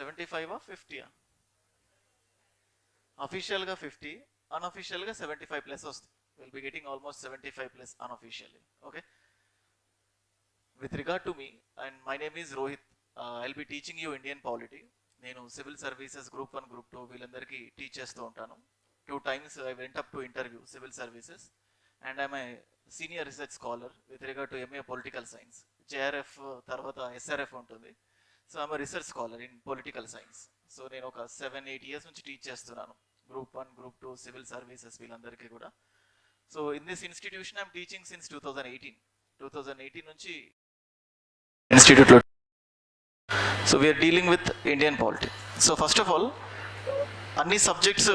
75 50 అఫీషియల్గా 50, అన్అఫీషియల్గా 75 ప్లస్ వస్తుంది. Will be getting almost 75 plus unofficially. Okay, with regard to me and my name is Rohit. I'll be teaching you Indian polity. నేను civil services group 1 group 2 వీళ్ళందరికీ teach చేస్తూ ఉంటాను. 2 times I went up to interview civil services and I'm a senior research scholar with regard to MA political science. JRF తర్వాత SRF ఉంటుంది. So I'm research scholar in political science. So నేను ఒక 7-8 years నుంచి teach చేస్తున్నాను group 1 group 2 civil services వీళ్ళందరికీ కూడా. So in this institution I'm teaching since 2018 నుంచి ఇన్స్టిట్యూట్లో. So we're dealing with Indian polity. So first of all అన్ని subjects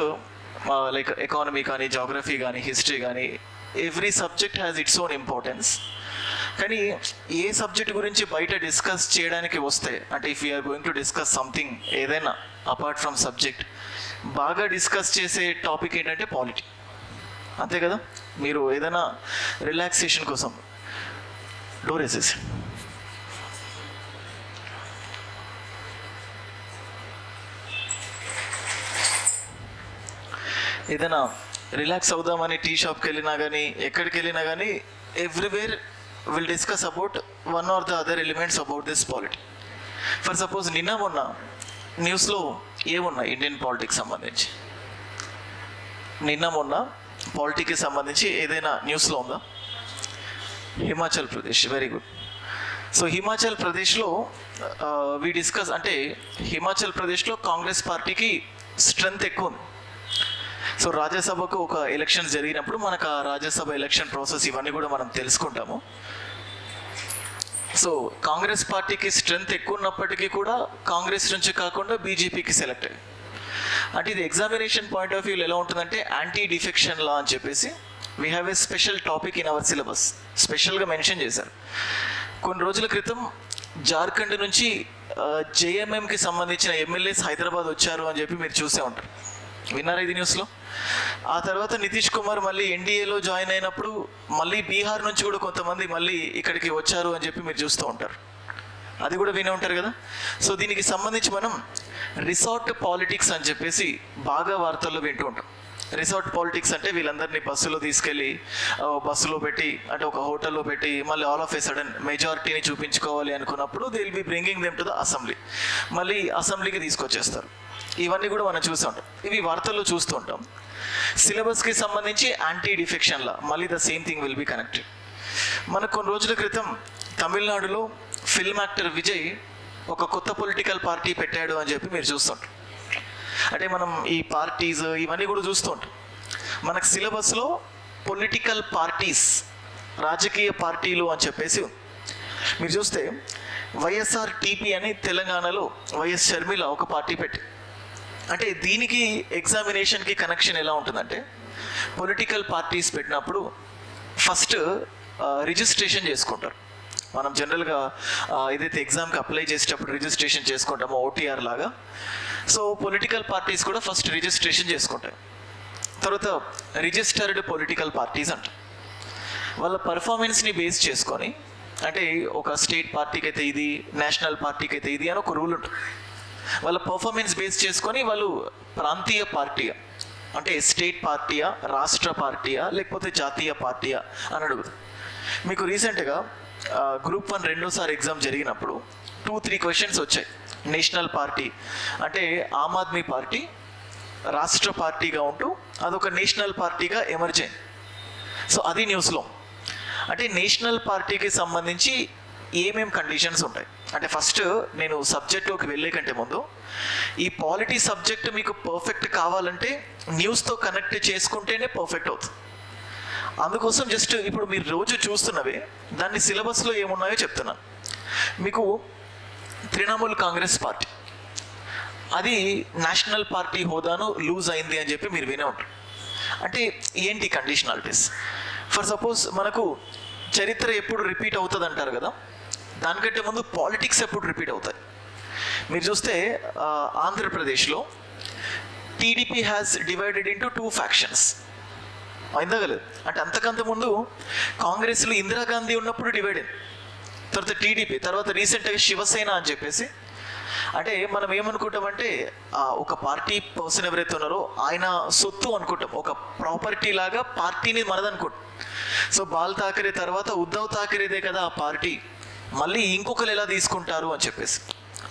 like economy కానీ, జాగ్రఫీ కానీ, హిస్టరీ కానీ, every subject has its own importance. కానీ ఏ సబ్జెక్ట్ గురించి బయట డిస్కస్ చేయడానికి వస్తే, అంటే if you're going to discuss something ఏదైనా అపార్ట్ ఫ్రమ్ సబ్జెక్ట్, బాగా డిస్కస్ చేసే టాపిక్ ఏంటంటే పాలిటీ. అంతే కదా? మీరు ఏదైనా రిలాక్సేషన్ కోసం డోర్ వేసేసి ఏదైనా రిలాక్స్ అవుదామని టీ షాప్కి వెళ్ళినా కానీ, ఎక్కడికి వెళ్ళినా కానీ, everywhere will discuss about one or the other elements about this polity. For suppose నిన్న మొన్న న్యూస్లో ఏమున్నాయి ఇండియన్ పాలిటిక్స్ సంబంధించి? నిన్న మొన్న పాలిటిక్కి సంబంధించి ఏదైనా న్యూస్లో ఉందా? Himachal Pradesh, very good. So Himachal ప్రదేశ్లో వి డిస్కస్, అంటే హిమాచల్ ప్రదేశ్లో కాంగ్రెస్ పార్టీకి స్ట్రెంగ్త్ ఎక్కువ ఉంది. సో రాజ్యసభకు ఒక ఎలక్షన్స్ జరిగినప్పుడు మనకు ఆ రాజ్యసభ ఎలక్షన్ ప్రాసెస్ ఇవన్నీ కూడా మనం తెలుసుకుంటాము. సో కాంగ్రెస్ పార్టీకి స్ట్రెంగ్త్ ఎక్కువ ఉన్నప్పటికీ కూడా కాంగ్రెస్ నుంచి కాకుండా బీజేపీకి సెలెక్ట్ అయ్యింది. అంటే ఇది ఎగ్జామినేషన్ పాయింట్ ఆఫ్ వ్యూలో ఎలా ఉంటుందంటే యాంటీ డిఫెక్షన్ లా అని చెప్పేసి we have a special topic in our syllabus. స్పెషల్గా మెన్షన్ చేశారు. కొన్ని రోజుల క్రితం జార్ఖండ్ నుంచి జేఎంఎంకి సంబంధించిన ఎమ్మెల్యేస్ హైదరాబాద్ వచ్చారు అని చెప్పి మీరు చూసే ఉంటారు. విన్నారా ఇది న్యూస్లో? ఆ తర్వాత నితీష్ కుమార్ మళ్ళీ ఎన్డీఏలో జాయిన్ అయినప్పుడు మళ్ళీ బీహార్ నుంచి కూడా కొంతమంది మళ్ళీ ఇక్కడికి వచ్చారు అని చెప్పి మీరు చూస్తూ ఉంటారు. అది కూడా వినే ఉంటారు కదా. సో దీనికి సంబంధించి మనం రిసార్ట్ పాలిటిక్స్ అని చెప్పేసి బాగా వార్తల్లో వింటూ ఉంటాం. రిసార్ట్ పాలిటిక్స్ అంటే వీళ్ళందరినీ బస్సులో తీసుకెళ్ళి బస్సులో పెట్టి, అంటే ఒక హోటల్లో పెట్టి, మళ్ళీ ఆల్ ఆఫ్ ఏ సడన్ మెజారిటీని చూపించుకోవాలి అనుకున్నప్పుడు they will be bringing them to the assembly. మళ్ళీ అసెంబ్లీకి తీసుకొచ్చేస్తారు. ఇవన్నీ కూడా మనం చూస్తూ ఉంటాం, ఇవి వార్తల్లో చూస్తూ ఉంటాం. సిలబస్కి సంబంధించి యాంటీ డిఫెక్షన్ లా మళ్ళీ the same thing will be connected. మనకు కొన్ని రోజుల క్రితం తమిళనాడులో ఫిల్మ్ యాక్టర్ విజయ్ ఒక కొత్త పొలిటికల్ పార్టీ పెట్టాడు అని చెప్పి మీరు చూస్తుంటారు. అంటే మనం ఈ పార్టీస్ ఇవన్నీ కూడా చూస్తూ ఉంటాం. మనకు సిలబస్లో పొలిటికల్ పార్టీస్, రాజకీయ పార్టీలు అని చెప్పేసి మీరు చూస్తే వైఎస్ఆర్ టీపీ అని తెలంగాణలో వైఎస్ షర్మిల ఒక పార్టీ పెట్టి, అంటే దీనికి ఎగ్జామినేషన్కి కనెక్షన్ ఎలా ఉంటుందంటే, పొలిటికల్ పార్టీస్ పెట్టినప్పుడు ఫస్ట్ రిజిస్ట్రేషన్ చేసుకుంటారు. మనం జనరల్గా ఏదైతే ఎగ్జామ్కి అప్లై చేసేటప్పుడు రిజిస్ట్రేషన్ చేసుకుంటామో ఓటీఆర్ లాగా, సో పొలిటికల్ పార్టీస్ కూడా ఫస్ట్ రిజిస్ట్రేషన్ చేసుకుంటాయి. తర్వాత రిజిస్టర్డ్ పొలిటికల్ పార్టీస్ అంటారు. వాళ్ళ పర్ఫార్మెన్స్ని బేస్ చేసుకొని, అంటే ఒక స్టేట్ పార్టీకి అయితే ఇది, నేషనల్ పార్టీకి అయితే ఇది అని ఒక రూల్ ఉంటుంది. వాళ్ళ పర్ఫార్మెన్స్ బేస్ చేసుకొని వాళ్ళు ప్రాంతీయ పార్టీయా, అంటే స్టేట్ పార్టీయా, రాష్ట్ర పార్టీయా, లేకపోతే జాతీయ పార్టీయా అని అడుగుతుంది. మీకు రీసెంట్గా గ్రూప్ 1 రెండోసారి ఎగ్జామ్ జరిగినప్పుడు 2-3 క్వశ్చన్స్ వచ్చాయి. నేషనల్ పార్టీ అంటే ఆమ్ ఆద్మీ పార్టీ రాష్ట్ర పార్టీగా ఉంటూ అదొక నేషనల్ పార్టీగా ఎమర్జ్ అయింది. సో అది న్యూస్లో. అంటే నేషనల్ పార్టీకి సంబంధించి ఏమేం కండిషన్స్ ఉంటాయి అంటే, ఫస్ట్ నేను సబ్జెక్ట్లోకి వెళ్ళే కంటే ముందు ఈ పాలిటీ సబ్జెక్ట్ మీకు పర్ఫెక్ట్ కావాలంటే న్యూస్తో కనెక్ట్ చేసుకుంటేనే పర్ఫెక్ట్ అవుతుంది. అందుకోసం జస్ట్ ఇప్పుడు మీరు రోజు చూస్తున్నవే దాన్ని సిలబస్లో ఏమున్నాయో చెప్తున్నాను మీకు. తృణమూల్ కాంగ్రెస్ పార్టీ అది నేషనల్ పార్టీ హోదాను లూజ్ అయింది అని చెప్పి మీరు వినే ఉంటారు. అంటే ఏంటి కండిషనాలిటీస్? ఫర్ సపోజ్ మనకు చరిత్ర ఎప్పుడు రిపీట్ అవుతుంది అంటారు కదా, దానికంటే ముందు పాలిటిక్స్ ఎప్పుడు రిపీట్ అవుతాయి? మీరు చూస్తే ఆంధ్రప్రదేశ్లో TDP has divided into 2 factions. అయిందగలేదు అంటే అంతకంత ముందు కాంగ్రెస్లో ఇందిరాగాంధీ ఉన్నప్పుడు డివైడ్ అయింది, తర్వాత టీడీపీ, తర్వాత రీసెంట్గా శివసేన అని చెప్పేసి, అంటే మనం ఏమనుకుంటామంటే ఒక పార్టీ పర్సన్ ఎవరైతే ఉన్నారో ఆయన సొత్తు అనుకుంటాం, ఒక ప్రాపర్టీ లాగా పార్టీని మనదనుకుంటాం. సో బాల్ ఠాకరే తర్వాత ఉద్ధవ్ ఠాకరేదే కదా ఆ పార్టీ, మళ్ళీ ఇంకొకరు ఎలా తీసుకుంటారు అని చెప్పేసి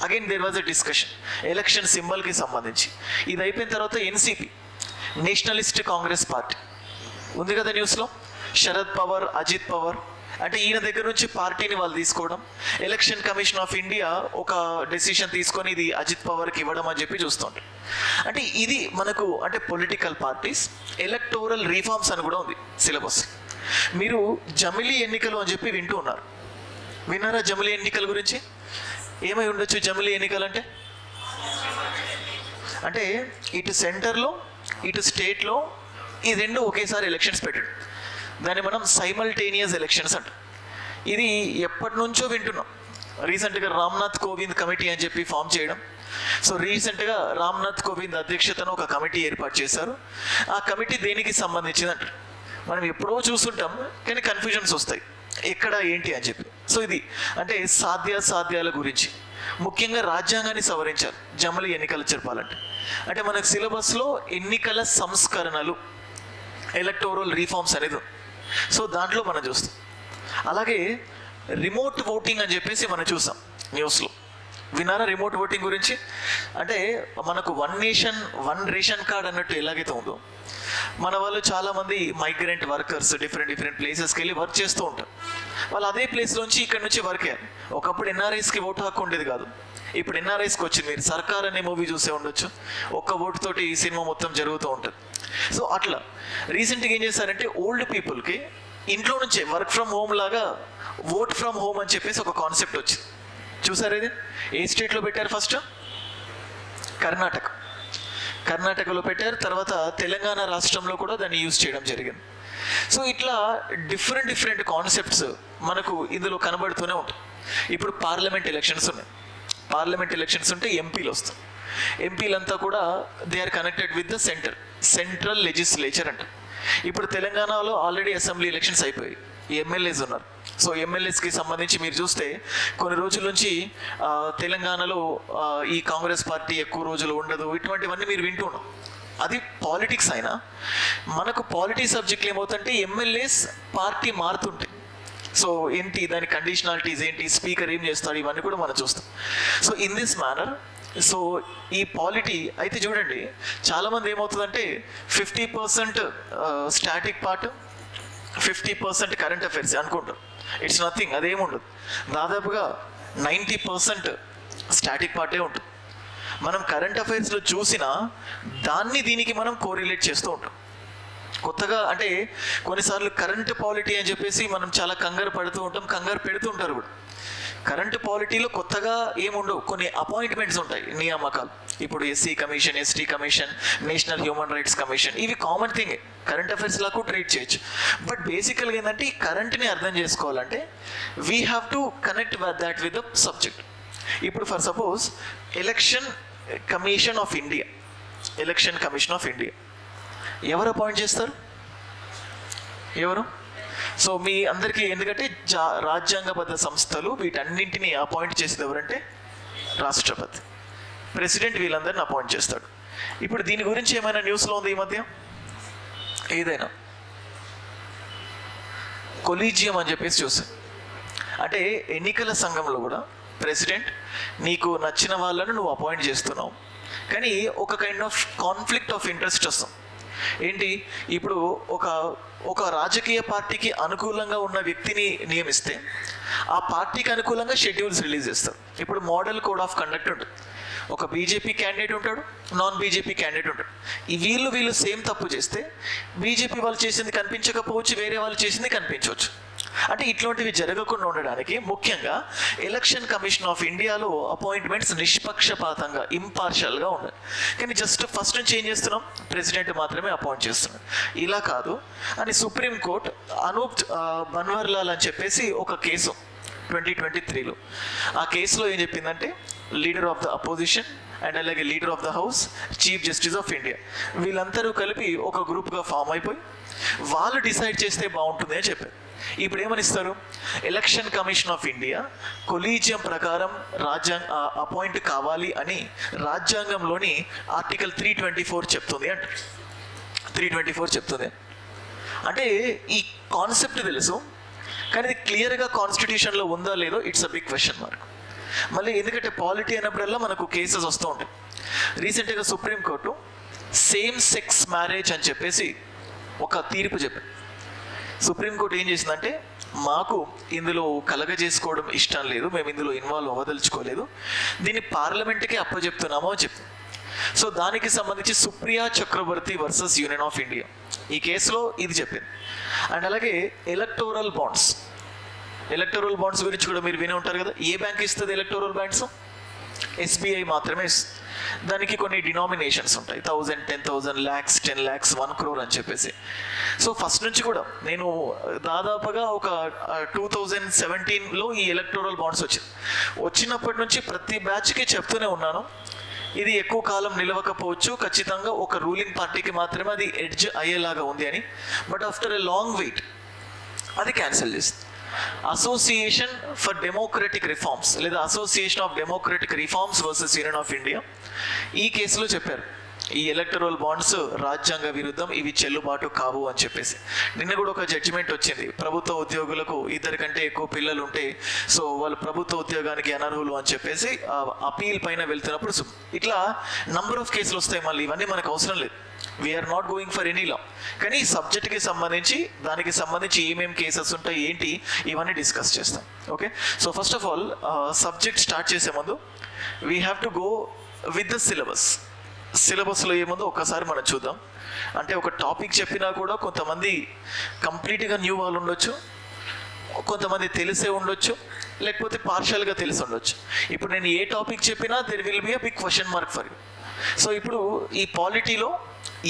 again there was a discussion election సింబల్కి సంబంధించి. ఇది అయిపోయిన తర్వాత ఎన్సిపి, నేషనలిస్ట్ కాంగ్రెస్ పార్టీ ఉంది కదా న్యూస్లో, శరద్ పవార్, అజిత్ పవార్, అంటే ఈయన దగ్గర నుంచి పార్టీని వాళ్ళు తీసుకోవడం, ఎలక్షన్ కమిషన్ ఆఫ్ ఇండియా ఒక డెసిషన్ తీసుకొని ఇది అజిత్ పవార్కి ఇవ్వడం అని చెప్పి చూస్తుంటారు. అంటే ఇది మనకు అంటే పొలిటికల్ పార్టీస్, ఎలక్టోరల్ రీఫార్మ్స్ అని కూడా ఉంది సిలబస్. మీరు జమిలీ ఎన్నికలు అని చెప్పి వింటూ ఉన్నారు, విన్నారా జమిలీ ఎన్నికల గురించి? ఏమై ఉండొచ్చు జమిలీ ఎన్నికలు అంటే? అంటే ఇటు సెంటర్లో ఇటు స్టేట్లో ఈ రెండు ఒకేసారి ఎలక్షన్స్ పెట్టాడు, దాన్ని మనం సైమల్టేనియస్ ఎలక్షన్స్ అంట. ఇది ఎప్పటి నుంచో వింటున్నాం. రీసెంట్గా రామ్నాథ్ కోవింద్ కమిటీ అని చెప్పి ఫామ్ చేయడం. సో రీసెంట్గా రామ్నాథ్ కోవింద్ అధ్యక్షతను ఒక కమిటీ ఏర్పాటు చేశారు. ఆ కమిటీ దేనికి సంబంధించింది అంటారు, మనం ఎప్పుడో చూస్తుంటాం కానీ కన్ఫ్యూజన్స్ వస్తాయి ఎక్కడ ఏంటి అని చెప్పి. సో ఇది అంటే సాధ్యాల గురించి, ముఖ్యంగా రాజ్యాంగాన్ని సవరించాలి జమిలీ ఎన్నికలు చెప్పాలంటే. అంటే మనకు సిలబస్లో ఎన్నికల సంస్కరణలు, ఎలక్టోరల్ రీఫార్మ్స్ అనేది, సో దాంట్లో మనం చూస్తాం. అలాగే రిమోట్ ఓటింగ్ అని చెప్పేసి మనం చూసాం న్యూస్లో, విన్నారా రిమోట్ ఓటింగ్ గురించి? అంటే మనకు one nation one ration card అన్నట్టు ఎలాగైతే ఉందో, మన వాళ్ళు చాలామంది మైగ్రెంట్ వర్కర్స్ డిఫరెంట్ ప్లేసెస్కి వెళ్ళి వర్క్ చేస్తూ ఉంటారు. వాళ్ళు అదే ప్లేస్లోంచి ఇక్కడ నుంచి వర్క్ అయ్యారు. ఒకప్పుడు ఎన్ఆర్ఐస్కి ఓటు హక్కు ఉండేది కాదు, ఇప్పుడు ఎన్ఆర్ఐస్కి వచ్చింది. మీరు సర్కార్ అనే మూవీ చూసే ఉండొచ్చు, ఒక్క ఓటుతోటి ఈ సినిమా మొత్తం జరుగుతూ ఉంటుంది. సో అట్లా రీసెంట్గా ఏం చేశారంటే ఓల్డ్ పీపుల్కి ఇంట్లో నుంచే వర్క్ ఫ్రమ్ హోమ్ లాగా ఓట్ ఫ్రమ్ హోమ్ అని చెప్పేసి ఒక కాన్సెప్ట్ వచ్చింది. చూసారు ఇది? ఏ స్టేట్లో పెట్టారు? ఫస్ట్ కర్ణాటకలో పెట్టారు, తర్వాత తెలంగాణ రాష్ట్రంలో కూడా దాన్ని యూజ్ చేయడం జరిగింది. సో ఇట్లా డిఫరెంట్ కాన్సెప్ట్స్ మనకు ఇందులో కనబడుతూనే ఉంటాయి. ఇప్పుడు పార్లమెంట్ ఎలక్షన్స్ ఉన్నాయి, పార్లమెంట్ ఎలక్షన్స్ ఉంటే ఎంపీలు వస్తాయి. ఎంపీలంతా కూడా they are connected with the central legislature అంట. ఇప్పుడు తెలంగాణలో ఆల్రెడీ అసెంబ్లీ ఎలక్షన్స్ అయిపోయాయి, ఎమ్మెల్యేస్ ఉన్నారు. సో ఎమ్మెల్యేస్కి సంబంధించి మీరు చూస్తే కొన్ని రోజుల నుంచి తెలంగాణలో ఈ కాంగ్రెస్ పార్టీ ఎక్కువ రోజులు ఉండదు, ఇటువంటివన్నీ మీరు వింటున్నాం. అది పాలిటిక్స్ అయినా మనకు పాలిటీ సబ్జెక్టులు ఏమవుతుంటే ఎమ్మెల్యేస్ పార్టీ మారుతుంటాయి. సో ఏంటి దాని కండిషనాలిటీస్ ఏంటి, స్పీకర్ ఏం చేస్తాడు, ఇవన్నీ కూడా మనం చూస్తాం. So in this manner so ఈ పాలిటీ అయితే చూడండి, చాలామంది ఏమవుతుందంటే 50% స్టాటిక్ పార్ట్, 50% కరెంట్ అఫైర్స్ అనుకుంటారు. ఇట్స్ నథింగ్, అదేముండదు. దాదాపుగా 90% స్టాటిక్ పార్టే ఉంటుంది. మనం కరెంట్ అఫైర్స్లో చూసినా దాన్ని దీనికి మనం కోరిలేట్ చేస్తూ ఉంటాం. కొత్తగా అంటే కొన్నిసార్లు కరెంట్ పాలిటీ అని చెప్పేసి మనం చాలా కంగారు పడుతూ ఉంటాం, కంగారు పెడుతూ ఉంటారు కూడా. కరెంట్ పాలిటీలో కొత్తగా ఏముండవు, కొన్ని అపాయింట్మెంట్స్ ఉంటాయి, నియామకాలు. ఇప్పుడు SC commission, ST commission, national human rights commission, ఇవి కామన్ థింగ్, కరెంట్ అఫైర్స్ లాగా ట్రీట్ చేయొచ్చు. బట్ బేసికల్గా ఏంటంటే ఈ కరెంట్ని అర్థం చేసుకోవాలంటే we have to connect that with the subject. ఇప్పుడు for suppose election commission of India ఎవరు అపాయింట్ చేస్తారు? ఎవరు? సో మీ అందరికీ ఎందుకంటే రాజ్యాంగబద్ధ సంస్థలు వీటన్నింటినీ అపాయింట్ చేసేది ఎవరంటే రాష్ట్రపతి, ప్రెసిడెంట్, వీళ్ళందరినీ అపాయింట్ చేస్తాడు. ఇప్పుడు దీని గురించి ఏమైనా న్యూస్లో ఉంది ఈ మధ్య? ఏదైనా కొలీజియం అని చెప్పేసి చూసాం. అంటే ఎన్నికల సంఘంలో కూడా ప్రెసిడెంట్ నీకు నచ్చిన వాళ్ళను నువ్వు అపాయింట్ చేస్తున్నావు, కానీ ఒక kind of conflict of interest వస్తాం. ఏంటి, ఇప్పుడు ఒక రాజకీయ పార్టీకి అనుకూలంగా ఉన్న వ్యక్తిని నియమిస్తే ఆ పార్టీకి అనుకూలంగా షెడ్యూల్స్ రిలీజ్ చేస్తారు. ఇప్పుడు మోడల్ కోడ్ ఆఫ్ కండక్ట్ ఉంటుంది, ఒక బీజేపీ క్యాండిడేట్ ఉంటాడు, నాన్ బీజేపీ క్యాండిడేట్ ఉంటాడు. వీళ్ళు సేమ్ తప్పు చేస్తే బీజేపీ వాళ్ళు చేసింది కనిపించకపోవచ్చు, వేరే వాళ్ళు చేసింది కనిపించవచ్చు. అంటే ఇట్లాంటివి జరగకుండా ఉండడానికి ముఖ్యంగా ఎలక్షన్ కమిషన్ ఆఫ్ ఇండియాలో అపాయింట్మెంట్స్ నిష్పక్షపాతంగా, ఇంపార్షియల్గా ఉండాలి. కానీ జస్ట్ ఫస్ట్ నుంచి ఏం చేస్తున్నాం, ప్రెసిడెంట్ మాత్రమే అపాయింట్ చేస్తున్నాం. ఇలా కాదు అని సుప్రీంకోర్టు అనూప్ బన్వర్లాల్ అని చెప్పేసి ఒక కేసు 2023లో, ఆ కేసులో ఏం చెప్పిందంటే leader of the opposition and అలాగే leader of the house, chief justice of India, వీళ్ళందరూ కలిపి ఒక గ్రూప్గా ఫామ్ అయిపోయి వాళ్ళు డిసైడ్ చేస్తే బాగుంటుంది అని చెప్పారు. ఇప్పుడు ఏమనిస్తారు, election commission of India collegium ప్రకారం అపాయింట్ కావాలి అని రాజ్యాంగంలోని ఆర్టికల్ 324 చెప్తుంది అంట. 324 చెప్తుంది అంటే ఈ కాన్సెప్ట్ తెలుసు, కానీ ఇది క్లియర్గా కాన్స్టిట్యూషన్లో ఉందా లేదో it's a big question mark. మళ్ళీ ఎందుకంటే పాలిటీ అన్నప్పుడల్లా మనకు కేసెస్ వస్తూ ఉంటాయి. రీసెంట్గా సుప్రీంకోర్టు సేమ్ సెక్స్ మ్యారేజ్ అని చెప్పేసి ఒక తీర్పు చెప్పింది. సుప్రీంకోర్టు ఏం చేసిందంటే, మాకు ఇందులో కలగజేసుకోవడం ఇష్టం లేదు, మేము ఇందులో ఇన్వాల్వ్ అవ్వదలుచుకోలేదు, దీన్ని పార్లమెంట్కే అప్పచెప్తున్నాము అని చెప్పింది. సో దానికి సంబంధించి సుప్రియా చక్రవర్తి వర్సెస్ యూనియన్ ఆఫ్ ఇండియా ఈ కేసులో ఇది చెప్పింది. అండ్ అలాగే ఎలక్టోరల్ బాండ్స్ గురించి కూడా మీరు విని ఉంటారు కదా. ఏ బ్యాంక్ ఇస్తుంది ఎలక్టోరల్ బాండ్స్? SBI మాత్రమే ఇస్తుంది. దానికి కొన్ని డినామినేషన్స్ ఉంటాయి, 1000, 10,000, lakhs, 10 lakhs, 1 crore అని చెప్పేసి. సో ఫస్ట్ నుంచి కూడా నేను దాదాపుగా ఒక 2017లో ఈ ఎలక్టోరల్ బాండ్స్ వచ్చినప్పటి నుంచి ప్రతి బ్యాచ్కి చెప్తూనే ఉన్నాను, ఇది ఎక్కువ కాలం నిలవకపోవచ్చు, ఖచ్చితంగా ఒక రూలింగ్ పార్టీకి మాత్రమే అది ఎడ్జ్ అయ్యేలాగా ఉంది అని. But after a long wait అది క్యాన్సిల్ చేస్తుంది. అసోసియేషన్ ఫర్ డెమోక్రటిక్ రిఫార్మ్స్ లేదా association of democratic reforms versus union of India ఈ కేసులో చెప్పారు, ఈ ఎలక్టరల్ బాండ్స్ రాజ్యాంగ విరుద్ధం, ఇవి చెల్లుబాటు కావు అని చెప్పేసి. నిన్న కూడా ఒక జడ్జిమెంట్ వచ్చింది, ప్రభుత్వ ఉద్యోగులకు 2 కంటే ఎక్కువ పిల్లలు ఉంటే సో వాళ్ళు ప్రభుత్వ ఉద్యోగానికి అనర్హులు అని చెప్పేసి అపీల్ పైన వెళ్తున్నప్పుడు ఇట్లా నంబర్ ఆఫ్ కేసులు వస్తాయి. మళ్ళీ ఇవన్నీ మనకు అవసరం లేదు, we're not going for any law. కానీ ఈ సబ్జెక్ట్కి సంబంధించి దానికి సంబంధించి ఏమేమి కేసెస్ ఉంటాయి ఏంటి ఇవన్నీ డిస్కస్ చేస్తాం. Okay, so first of all subject start చేసే ముందు we have to go with the సిలబస్లో ఏముందో ఒకసారి మనం చూద్దాం. అంటే ఒక టాపిక్ చెప్పినా కూడా కొంతమంది కంప్లీట్గా న్యూ వాళ్ళు ఉండొచ్చు, కొంతమంది తెలిసే ఉండొచ్చు, లేకపోతే పార్షియల్గా తెలిసి ఉండొచ్చు. ఇప్పుడు నేను ఏ టాపిక్ చెప్పినా there will be a big question mark for you. So ఇప్పుడు ఈ పాలిటీలో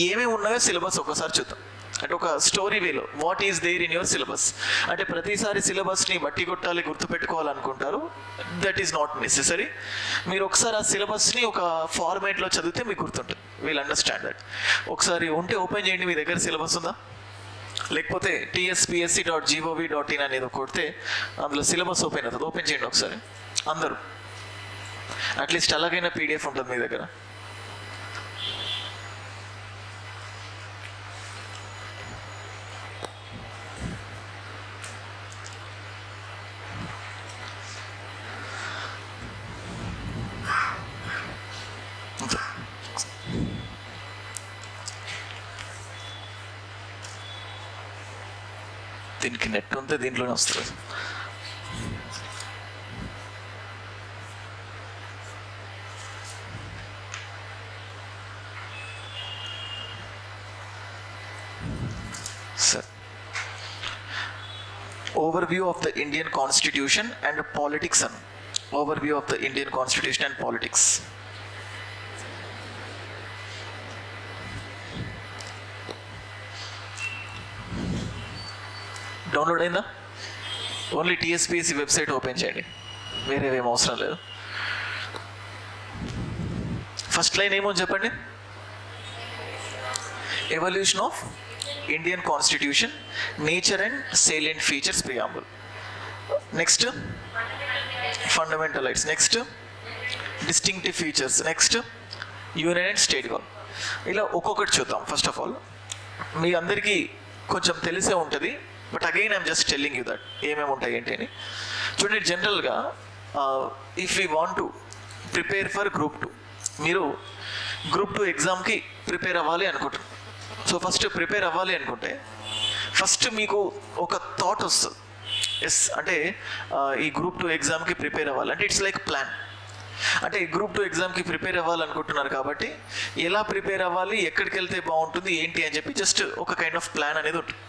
ఏమేమి ఉన్నాయో సిలబస్ ఒకసారి చూద్దాం. అంటే ఒక స్టోరీ వేలో what is there in your syllabus. అంటే ప్రతిసారి సిలబస్ని బట్టి కొట్టాలి గుర్తుపెట్టుకోవాలనుకుంటారు, దట్ ఈస్ నాట్ నెసెసరీ. మీరు ఒకసారి ఆ సిలబస్ని ఒక ఫార్మేట్లో చదివితే మీకు గుర్తుంటుంది, వీల్ అండర్స్టాండ్ దట్. ఒకసారి ఉంటే ఓపెన్ చేయండి, మీ దగ్గర సిలబస్ ఉందా? లేకపోతే tspsc.gov.in అనేది కొడితే అందులో సిలబస్ ఓపెన్ అవుతుంది, ఓపెన్ చేయండి ఒకసారి అందరూ. అట్లీస్ట్ అలాగైనా PDF ఉంటుంది మీ దగ్గర. దీనికి నెట్ ఉంటే దీంట్లోనే వస్తుంది. సరే, overview of the Indian constitution and politics Anu. Overview of the Indian constitution and politics. Download అయిందా? ఓన్లీ TSPSC వెబ్సైట్ ఓపెన్ చేయండి, వేరేవేం అవసరం లేదు. ఫస్ట్ లైన్ ఏమో చెప్పండి, evolution of Indian constitution, nature and salient features, preamble. Next fundamental rights, next distinctive features, next union and state government. ఇలా ఒక్కొక్కటి చూద్దాం. First of all మీ అందరికీ కొంచెం తెలిసే ఉంటుంది, but again I'm just telling you that ఏమేమి ఉంటాయి ఏంటి అని. చూడండి, జనరల్గా if you want to prepare for Group 2, మీరు Group 2 ఎగ్జామ్కి ప్రిపేర్ అవ్వాలి అనుకుంటున్నారు. సో ఫస్ట్ ప్రిపేర్ అవ్వాలి అనుకుంటే ఫస్ట్ మీకు ఒక థాట్ వస్తుంది, ఎస్ అంటే ఈ Group 2 ఎగ్జామ్కి ప్రిపేర్ అవ్వాలి అంటే ఇట్స్ లైక్ ప్లాన్. అంటే Group 2 ఎగ్జామ్కి ప్రిపేర్ అవ్వాలనుకుంటున్నారు కాబట్టి ఎలా ప్రిపేర్ అవ్వాలి, ఎక్కడికి వెళ్తే బాగుంటుంది ఏంటి అని చెప్పి జస్ట్ ఒక కైండ్ ఆఫ్ ప్లాన్ అనేది ఉంటుంది.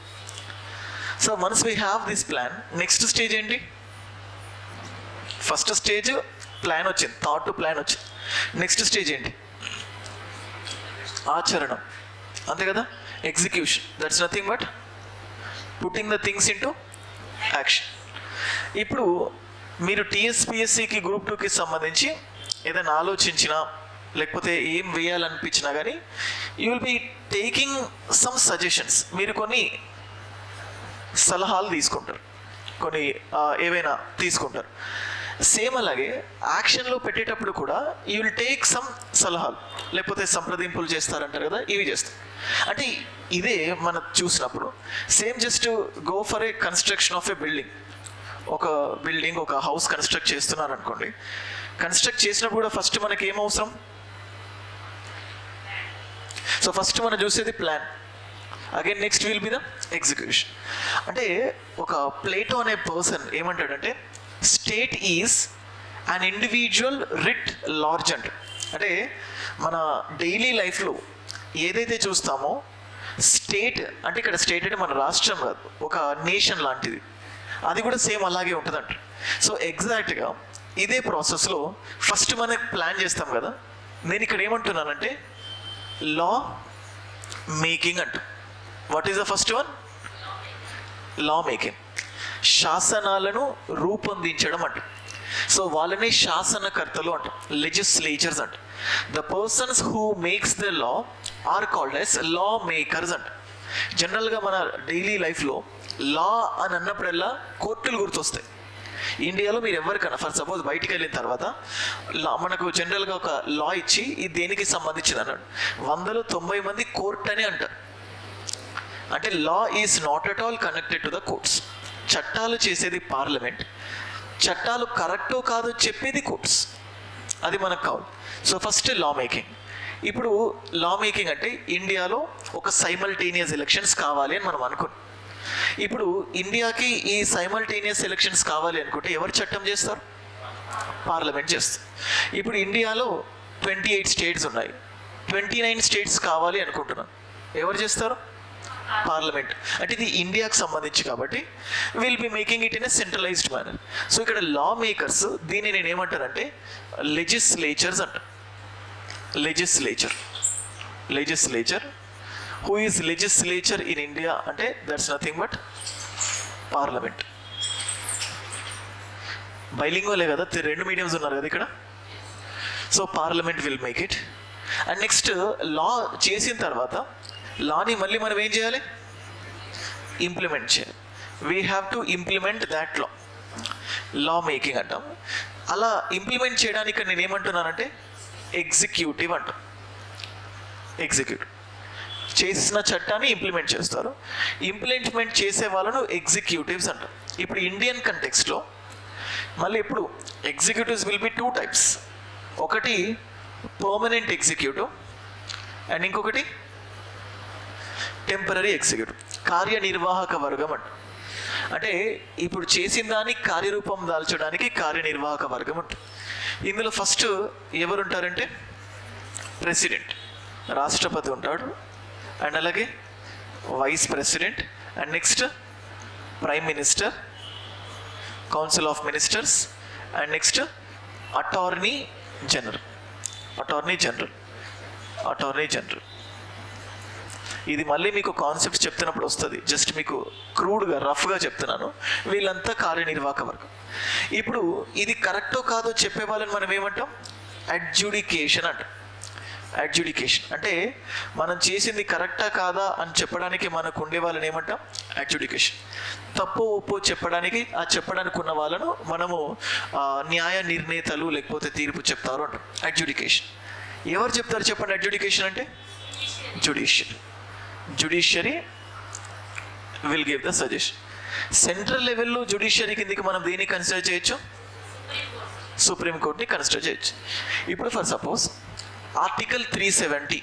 So once we have this plan, next stage ఏంటి? ఫస్ట్ స్టేజ్ ప్లాన్ వచ్చింది, థాట్ టు ప్లాన్ వచ్చింది. నెక్స్ట్ స్టేజ్ ఏంటి? ఆచరణం, అంతే కదా, execution. That's nothing but putting the things in to action. ఇప్పుడు మీరు TSPSCకి Group 2కి సంబంధించి ఏదైనా ఆలోచించినా లేకపోతే ఏం వేయాలనిపించినా కానీ you will be taking some suggestions. మీరు కొన్ని సలహాలు తీసుకుంటారు, కొన్ని ఏవైనా తీసుకుంటారు. సేమ్ అలాగే యాక్షన్లో పెట్టేటప్పుడు కూడా యూ విల్ టేక్ సమ్ సలహాలు, లేకపోతే సంప్రదింపులు చేస్తారంటారు కదా, ఇవి చేస్తారు. అంటే ఇదే మనం చూసినప్పుడు same just go for a construction of A building. ఒక బిల్డింగ్, ఒక హౌస్ కన్స్ట్రక్ట్ చేస్తున్నారు అనుకోండి. కన్స్ట్రక్ట్ చేసినప్పుడు కూడా ఫస్ట్ మనకి ఏం అవసరం? సో ఫస్ట్ మనం చూసేది plan, again next will be the execution. అంటే ఒక ప్లేటో అనే పర్సన్ ఏమంటాడంటే state is an individual writ large అంటే మన డైలీ లైఫ్లో ఏదైతే చూస్తామో స్టేట్ అంటే ఇక్కడ స్టేట్ అంటే మన రాష్ట్రం కాదు, ఒక నేషన్ లాంటిది. అది కూడా సేమ్ అలాగే ఉంటుందంట. సో ఎగ్జాక్ట్గా ఇదే ప్రాసెస్లో ఫస్ట్ మనం ప్లాన్ చేస్తాం కదా. నేను ఇక్కడ ఏమంటున్నానంటే లా మేకింగ్ అంట. What is the first one? Law making. శాసనాలను రూపొందించడం అంట. సో వాళ్ళని శాసనకర్తలు అంట, లెజిస్లేచర్స్ అంట. The persons who makes the law are called as law makers అంట. జనరల్గా మన డైలీ లైఫ్లో లా అని అన్నప్పుడల్లా కోర్టులు గుర్తొస్తాయి. ఇండియాలో మీరు ఎవరికైనా ఫర్ సపోజ్ బయటికి వెళ్ళిన తర్వాత మనకు జనరల్గా ఒక లా ఇచ్చి ఇది దేనికి సంబంధించింది అన్నాడు, 190 మంది కోర్ట్ అని అంటారు. అంటే law is not at all connected to the courts. చట్టాలు చేసేది పార్లమెంట్, చట్టాలు కరెక్టో కాదో చెప్పేది కోర్ట్స్. అది మనకు కావాలి. సో ఫస్ట్ లా మేకింగ్. ఇప్పుడు లా మేకింగ్ అంటే ఇండియాలో ఒక సైమల్టేనియస్ ఎలక్షన్స్ కావాలి అని మనం అనుకున్నాం. ఇప్పుడు ఇండియాకి ఈ సైమల్టేనియస్ ఎలక్షన్స్ కావాలి అనుకుంటే ఎవరు చట్టం చేస్తారు? పార్లమెంట్ చేస్తారు. ఇప్పుడు ఇండియాలో 28 స్టేట్స్ ఉన్నాయి, 29 స్టేట్స్ కావాలి అనుకుంటున్నాను, ఎవరు చేస్తారు? పార్లమెంట్. అంటే ఇది ఇండియాకి సంబంధించి కాబట్టి will be making it in a centralised manner. So ఇక్కడ లా మేకర్స్, దీన్ని నేను ఏమంటానంటే లెజిస్లేచర్స్ అంట. Legislature who is legislature in India అంటే దట్స్ నథింగ్ బట్ పార్లమెంట్. బైలింగోలే కదా, 2 మీడియంస్ ఉన్నారు కదా ఇక్కడ. So parliament will make it. And next law చేసిన తర్వాత లాని మళ్ళీ మనం ఏం చేయాలి? ఇంప్లిమెంట్ చేయాలి. We have to implement that law making అంటాం. అలా ఇంప్లిమెంట్ చేయడానికి నేను ఏమంటున్నానంటే ఎగ్జిక్యూటివ్ అంటాం. ఎగ్జిక్యూటివ్ చేసిన చట్టాన్ని ఇంప్లిమెంట్ చేస్తారు. ఇంప్లిమెంట్ చేసే వాళ్ళను ఎగ్జిక్యూటివ్స్ అంటారు. ఇప్పుడు ఇండియన్ కంటెక్స్ట్లో మళ్ళీ ఇప్పుడు ఎగ్జిక్యూటివ్స్ విల్ బి 2 టైప్స్. ఒకటి పర్మనెంట్ ఎగ్జిక్యూటివ్ అండ్ ఇంకొకటి టెంపరరీ ఎగ్జిక్యూటివ్, కార్యనిర్వాహక వర్గం అంట. అంటే ఇప్పుడు చేసిన దాన్ని కార్యరూపం దాల్చడానికి కార్యనిర్వాహక వర్గం ఉంటుంది. ఇందులో ఫస్ట్ ఎవరుంటారంటే ప్రెసిడెంట్, రాష్ట్రపతి ఉంటాడు, అండ్ అలాగే vice president, and next prime minister, council of ministers, and next attorney general. ఇది మళ్ళీ మీకు కాన్సెప్ట్స్ చెప్తున్నప్పుడు వస్తుంది, జస్ట్ మీకు క్రూడ్గా రఫ్గా చెప్తున్నాను. వీళ్ళంతా కార్యనిర్వాహక వర్గం. ఇప్పుడు ఇది కరెక్టో కాదో చెప్పే వాళ్ళని మనం ఏమంటాం? అడ్జుడికేషన్ అంటాం. అడ్జుడికేషన్ అంటే మనం చేసింది కరెక్టా కాదా అని చెప్పడానికి మనకు ఉండే వాళ్ళని ఏమంటాం? అడ్జుడికేషన్. తప్పు ఒప్పు చెప్పడానికి ఉన్న వాళ్ళను మనము న్యాయ నిర్ణేతలు లేకపోతే తీర్పు చెప్తారు అంటాం. అడ్జుడికేషన్ ఎవరు చెప్తారు చెప్పండి? అడ్జుడికేషన్ అంటే judiciary will give the suggestion. Central లెవెల్లో జ్యుడిషియరీ కిందకి మనం దేన్ని కన్సిడర్ చేయొచ్చు? సుప్రీంకోర్టుని కన్సిడర్ చేయొచ్చు. ఇప్పుడు ఫర్ సపోజ్ ఆర్టికల్ 370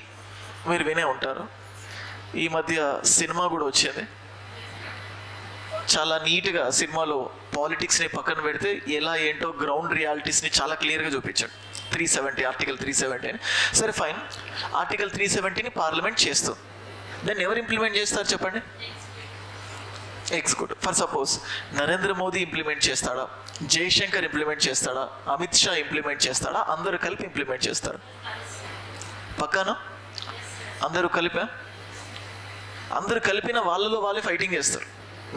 మీరు వినే ఉంటారు. ఈ మధ్య సినిమా కూడా వచ్చింది, చాలా నీట్గా సినిమాలో పాలిటిక్స్ని పక్కన పెడితే ఎలా ఏంటో గ్రౌండ్ రియాలిటీస్ని చాలా క్లియర్గా చూపించాడు. 370 ఆర్టికల్ 370 అని. సరే ఫైన్, ఆర్టికల్ 370ని పార్లమెంట్ చేస్తుంది. దాన్ని ఎవరు ఇంప్లిమెంట్ చేస్తారు చెప్పండి? Executive. For suppose Narendra Modi implement చేస్తాడా, జయశంకర్ ఇంప్లిమెంట్ చేస్తాడా, అమిత్ షా ఇంప్లిమెంట్ చేస్తాడా? అందరూ కలిపి ఇంప్లిమెంట్ చేస్తారు. పక్కానా? అందరూ కలిపిన వాళ్ళలో వాళ్ళే ఫైటింగ్ చేస్తారు,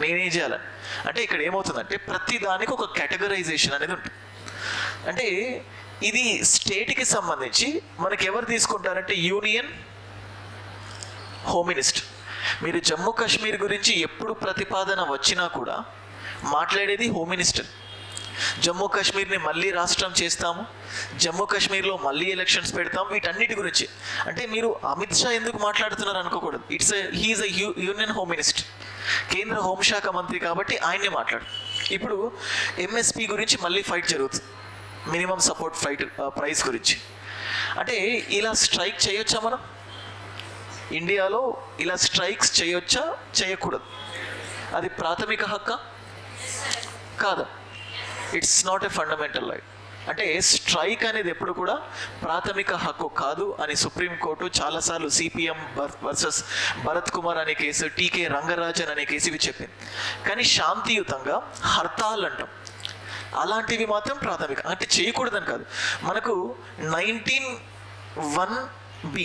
నేనేం చేయాలని. అంటే ఇక్కడ ఏమవుతుందంటే ప్రతి దానికి ఒక కేటగరైజేషన్ అనేది ఉంటుంది. అంటే ఇది స్టేట్కి సంబంధించి మనకి ఎవరు తీసుకుంటారంటే యూనియన్ హోమ్ మినిస్టర్. మీరు జమ్మూ కాశ్మీర్ గురించి ఎప్పుడు ప్రతిపాదన వచ్చినా కూడా మాట్లాడేది హోమ్ మినిస్టర్. జమ్మూ కాశ్మీర్ని మళ్ళీ రాష్ట్రం చేస్తాము, జమ్మూ కాశ్మీర్లో మళ్ళీ ఎలక్షన్స్ పెడతాం, వీటన్నిటి గురించి. అంటే మీరు అమిత్ షా ఎందుకు మాట్లాడుతున్నారు అనుకోకూడదు. He is a union home minister, కేంద్ర హోంశాఖ మంత్రి కాబట్టి ఆయన్నే మాట్లాడు. ఇప్పుడు ఎంఎస్పి గురించి మళ్ళీ ఫైట్ జరుగుతుంది, మినిమం సపోర్ట్ ప్రైస్ గురించి. అంటే ఇలా స్ట్రైక్ చేయొచ్చా మనం ఇండియాలో? ఇలా స్ట్రైక్స్ చేయొచ్చా, చేయకూడదు? అది ప్రాథమిక హక్కా కాదా? It's not a fundamental right. అంటే స్ట్రైక్ అనేది ఎప్పుడు కూడా ప్రాథమిక హక్కు కాదు అని సుప్రీంకోర్టు చాలాసార్లు సిపిఎం వర్సెస్ భరత్ కుమార్ అనే కేసు, టీకే రంగరాజన్ అనే కేసు ఇవి చెప్పింది. కానీ శాంతియుతంగా హర్తాల్ అంటాం, అలాంటివి మాత్రం ప్రాథమిక, అంటే చేయకూడదని కాదు. మనకు 19(1)B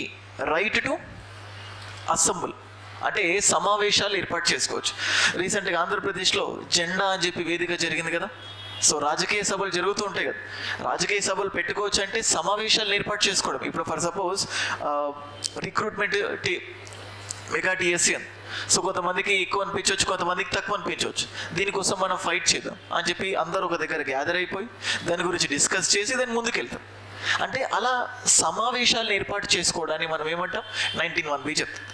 రైట్ టు అసెంబుల్, అంటే సమావేశాలు ఏర్పాటు చేసుకోవచ్చు. రీసెంట్గా ఆంధ్రప్రదేశ్లో జెండా అని చెప్పి వేదిక జరిగింది కదా. సో రాజకీయ సభలు జరుగుతూ ఉంటాయి కదా, రాజకీయ సభలు పెట్టుకోవచ్చు అంటే సమావేశాలు ఏర్పాటు చేసుకోవడం. ఇప్పుడు for suppose recruitment mega TSC అని, సో కొంతమందికి ఎక్కువ అనిపించవచ్చు, కొంతమందికి తక్కువ అనిపించవచ్చు. దీనికోసం మనం ఫైట్ చేద్దాం అని చెప్పి అందరూ ఒక దగ్గర గ్యాదర్ అయిపోయి దాని గురించి డిస్కస్ చేసి దాన్ని ముందుకెళ్తాం. అంటే అలా సమావేశాలను ఏర్పాటు చేసుకోవడాన్ని మనం ఏమంటాం, 19(1)B చెప్తాం.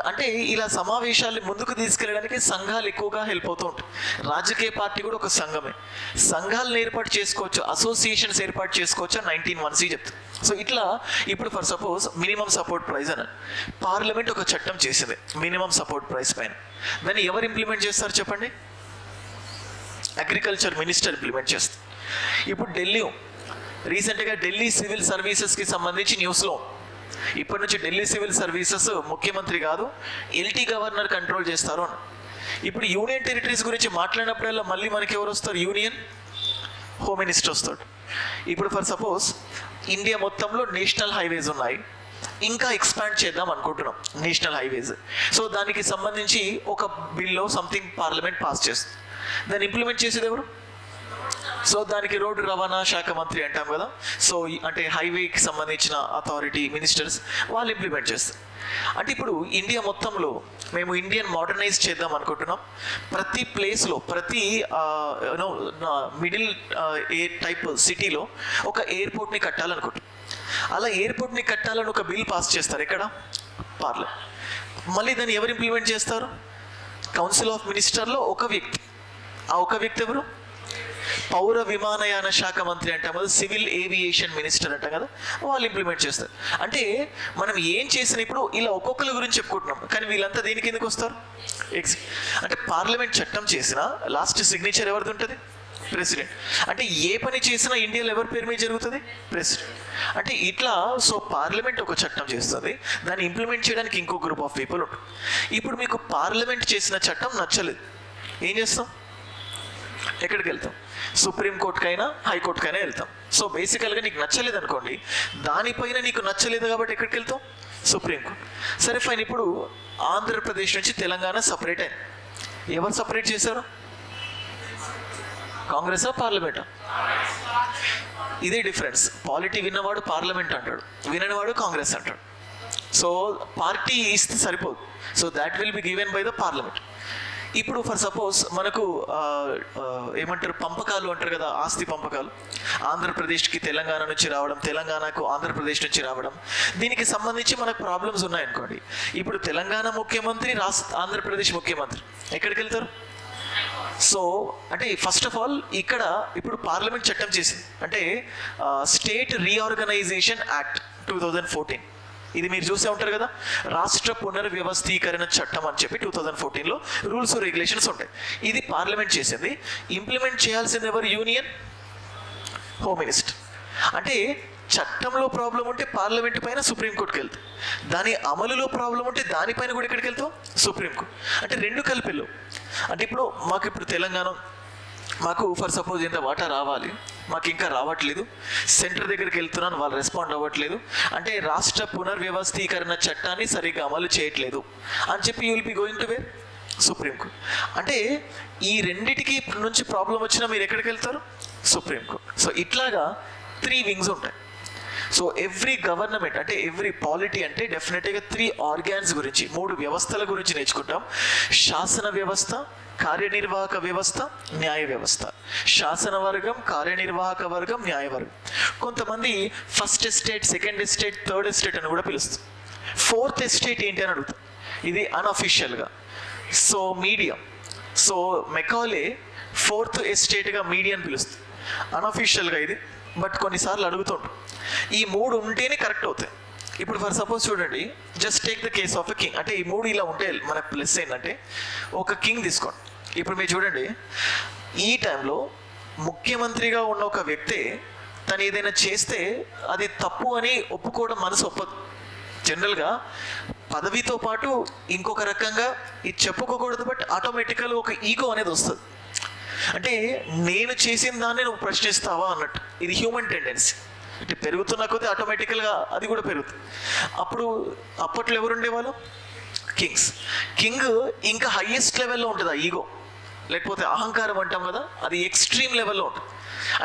అంటే ఇలా సమావేశాన్ని ముందుకు తీసుకెళ్ళడానికి సంఘాలు ఎక్కువగా హెల్ప్ అవుతూ ఉంటాయి. రాజకీయ పార్టీ కూడా ఒక సంఘమే. సంఘాలను ఏర్పాటు చేసుకోవచ్చు, అసోసియేషన్స్ ఏర్పాటు చేసుకోవచ్చు, 19(1)C చెప్తుంది. సో ఇట్లా ఇప్పుడు for suppose minimum support price అని పార్లమెంట్ ఒక చట్టం చేసింది మినిమం సపోర్ట్ ప్రైస్ పైన. దాన్ని ఎవరు ఇంప్లిమెంట్ చేస్తారు చెప్పండి? అగ్రికల్చర్ మినిస్టర్ ఇంప్లిమెంట్ చేస్తారు. ఇప్పుడు రీసెంట్గా ఢిల్లీ సివిల్ సర్వీసెస్కి సంబంధించి న్యూస్లో, ఇప్పటి నుంచి ఢిల్లీ సివిల్ సర్వీసెస్ ముఖ్యమంత్రి కాదు ఎల్టీ గవర్నర్ కంట్రోల్ చేస్తారు అని. ఇప్పుడు యూనియన్ టెరిటరీస్ గురించి మాట్లాడినప్పుడల్లా మళ్ళీ మనకి ఎవరు వస్తారు? యూనియన్ హోమ్ మినిస్టర్ వస్తాడు. ఇప్పుడు ఫర్ సపోజ్ ఇండియా మొత్తంలో నేషనల్ హైవేస్ ఉన్నాయి, ఇంకా ఎక్స్పాండ్ చేద్దాం అనుకుంటున్నాం నేషనల్ హైవేస్. సో దానికి సంబంధించి ఒక బిల్లో సంథింగ్ పార్లమెంట్ పాస్ చేస్తుంది. దాన్ని ఇంప్లిమెంట్ చేసేది ఎవరు? సో దానికి రోడ్డు రవాణా శాఖ మంత్రి అంటాం కదా. సో అంటే హైవేకి సంబంధించిన అథారిటీ మినిస్టర్స్ వాళ్ళు ఇంప్లిమెంట్ చేస్తారు. అంటే ఇప్పుడు ఇండియా మొత్తంలో మేము ఇండియన్ మోడర్నైజ్ చేద్దాం అనుకుంటున్నాం. ప్రతి ప్లేస్లో, ప్రతి మిడిల్ ఎయిర్ టైప్ సిటీలో ఒక ఎయిర్పోర్ట్ని కట్టాలనుకుంటున్నాం. అలా ఎయిర్పోర్ట్ని కట్టాలని ఒక బిల్ పాస్ చేస్తారు ఎక్కడ? పార్లమెంట్. మళ్ళీ దాన్ని ఎవరు ఇంప్లిమెంట్ చేస్తారు? కౌన్సిల్ ఆఫ్ మినిస్టర్లో ఒక వ్యక్తి. ఆ ఒక వ్యక్తి ఎవరు? పౌర విమానయాన శాఖ మంత్రి అంటాం కదా, సివిల్ ఏవియేషన్ మినిస్టర్ అంటాం కదా, వాళ్ళు ఇంప్లిమెంట్ చేస్తారు. అంటే మనం ఏం చేసిన ఇప్పుడు ఇలా ఒక్కొక్కరి గురించి చెప్పుకుంటున్నాం, కానీ వీళ్ళంతా దేనికి ఎందుకు వస్తారు? అంటే పార్లమెంట్ చట్టం చేసినా లాస్ట్ సిగ్నేచర్ ఎవరిది ఉంటుంది? ప్రెసిడెంట్. అంటే ఏ పని చేసినా ఇండియాలో ఎవరి పేరు మీద జరుగుతుంది? ప్రెసిడెంట్. అంటే ఇట్లా సో పార్లమెంట్ ఒక చట్టం చేస్తుంది, దాన్ని ఇంప్లిమెంట్ చేయడానికి ఇంకో గ్రూప్ ఆఫ్ పీపుల్ ఉంటుంది. ఇప్పుడు మీకు పార్లమెంట్ చేసిన చట్టం నచ్చలేదు, ఏం చేస్తాం? ఎక్కడికి వెళ్తాం? సుప్రీంకోర్టుకైనా హైకోర్టుకైనా వెళ్తాం. సో బేసికల్గా నీకు నచ్చలేదు అనుకోండి, దానిపైన నీకు నచ్చలేదు కాబట్టి ఎక్కడికి వెళ్తాం? సుప్రీంకోర్టు. సరే ఫైన్. ఇప్పుడు ఆంధ్రప్రదేశ్ నుంచి తెలంగాణ సపరేట్ అయింది. ఎవరు సపరేట్ చేశారు? కాంగ్రెసా పార్లమెంటా? ఇదే డిఫరెన్స్. పాలిటీ విన్నవాడు పార్లమెంట్ అంటాడు, విననివాడు కాంగ్రెస్ అంటాడు. సో పార్టీ ఇస్తే సరిపోదు. So that will be given by the parliament. ఇప్పుడు ఫర్ సపోజ్ మనకు ఏమంటారు, పంపకాలు అంటారు కదా, ఆస్తి పంపకాలు. ఆంధ్రప్రదేశ్కి తెలంగాణ నుంచి రావడం, తెలంగాణకు ఆంధ్రప్రదేశ్ నుంచి రావడం, దీనికి సంబంధించి మనకు ప్రాబ్లమ్స్ ఉన్నాయనుకోండి. ఇప్పుడు తెలంగాణ ముఖ్యమంత్రి, ఆంధ్రప్రదేశ్ ముఖ్యమంత్రి ఎక్కడికి వెళ్తారు? సో అంటే ఫస్ట్ ఆఫ్ ఆల్ ఇక్కడ ఇప్పుడు పార్లమెంట్ చట్టం చేసింది, అంటే స్టేట్ రీఆర్గనైజేషన్ యాక్ట్ 2014. ఇది మీరు చూసే ఉంటారు కదా, రాష్ట్ర పునర్వ్యవస్థీకరణ చట్టం అని చెప్పి 2014లో రూల్స్ రెగ్యులేషన్స్ ఉంటాయి. ఇది పార్లమెంట్ చేసింది. ఇంప్లిమెంట్ చేయాల్సింది ఎవరు? Union home minister. అంటే చట్టంలో ప్రాబ్లం ఉంటే పార్లమెంట్ పైన సుప్రీంకోర్టుకి వెళ్తాం, దాని అమలులో ప్రాబ్లం ఉంటే దానిపైన కూడా ఎక్కడికి వెళ్తాం? సుప్రీంకోర్టు. అంటే రెండు కలిపిల్లు. అంటే ఇప్పుడు మాకు ఇప్పుడు తెలంగాణ, మాకు ఫర్ సపోజ్ ఇంత వాటా రావాలి, మాకు ఇంకా రావట్లేదు, సెంటర్ దగ్గరికి వెళ్తున్నాను, వాళ్ళు రెస్పాండ్ అవ్వట్లేదు, అంటే రాష్ట్ర పునర్వ్యవస్థీకరణ చట్టాన్ని సరిగ్గా అమలు చేయట్లేదు అని చెప్పి you will be going to where? Supreme court. అంటే ఈ రెండిటికి నుంచి ప్రాబ్లం వచ్చినా మీరు ఎక్కడికి వెళ్తారు? సుప్రీంకోర్టు. సో ఇట్లాగా 3 వింగ్స్ ఉంటాయి. సో ఎవ్రీ గవర్నమెంట్ అంటే ఎవ్రీ పాలిటీ అంటే డెఫినెట్గా 3 ఆర్గాన్స్ గురించి 3 వ్యవస్థల గురించి నేర్చుకుంటాం. శాసన వ్యవస్థ, కార్యనిర్వాహక వ్యవస్థ, న్యాయ వ్యవస్థ. శాసన వర్గం, కార్యనిర్వాహక వర్గం, న్యాయ వర్గం. కొంతమంది first estate, second estate, third estate అని కూడా పిలుస్తారు. ఫోర్త్ ఎస్టేట్ ఏంటి అని అడుగుతాం. ఇది అన్అఫీషియల్గా. So medium. So Macaulay 4th ఎస్టేట్గా మీడియా అని పిలుస్తుంది. అన్అఫీషియల్గా ఇది, బట్ కొన్నిసార్లు అడుగుతుంటాం. ఈ 3 ఉంటేనే కరెక్ట్ అవుతాయి. ఇప్పుడు ఫర్ సపోజ్ చూడండి, just take the case of a king. అంటే ఈ 3 ఇలా ఉంటే మనకు ప్లస్ ఏంటంటే, ఒక కింగ్ తీసుకోండి. ఇప్పుడు మీరు చూడండి, ఈ టైంలో ముఖ్యమంత్రిగా ఉన్న ఒక వ్యక్తి తను ఏదైనా చేస్తే అది తప్పు అని ఒప్పుకోవడం మనసు ఒప్పదు. జనరల్గా పదవితో పాటు ఇంకొక రకంగా ఇది చెప్పుకోకూడదు, బట్ ఆటోమేటికల్గా ఒక ఈగో అనేది వస్తుంది. అంటే నేను చేసిన దాన్ని నువ్వు ప్రశ్నిస్తావా అన్నట్టు. ఇది హ్యూమన్ టెండెన్సీ. అంటే పెరుగుతున్న కొద్దీ ఆటోమేటికల్గా అది కూడా పెరుగుతుంది. అప్పట్లో ఎవరు ఉండేవాళ్ళు? కింగ్స్. కింగ్ ఇంకా హయ్యెస్ట్ లెవెల్లో ఉంటుంది ఆ ఈగో, లేకపోతే అహంకారం అంటాం కదా, అది ఎక్స్ట్రీమ్ లెవెల్లో ఉంటుంది.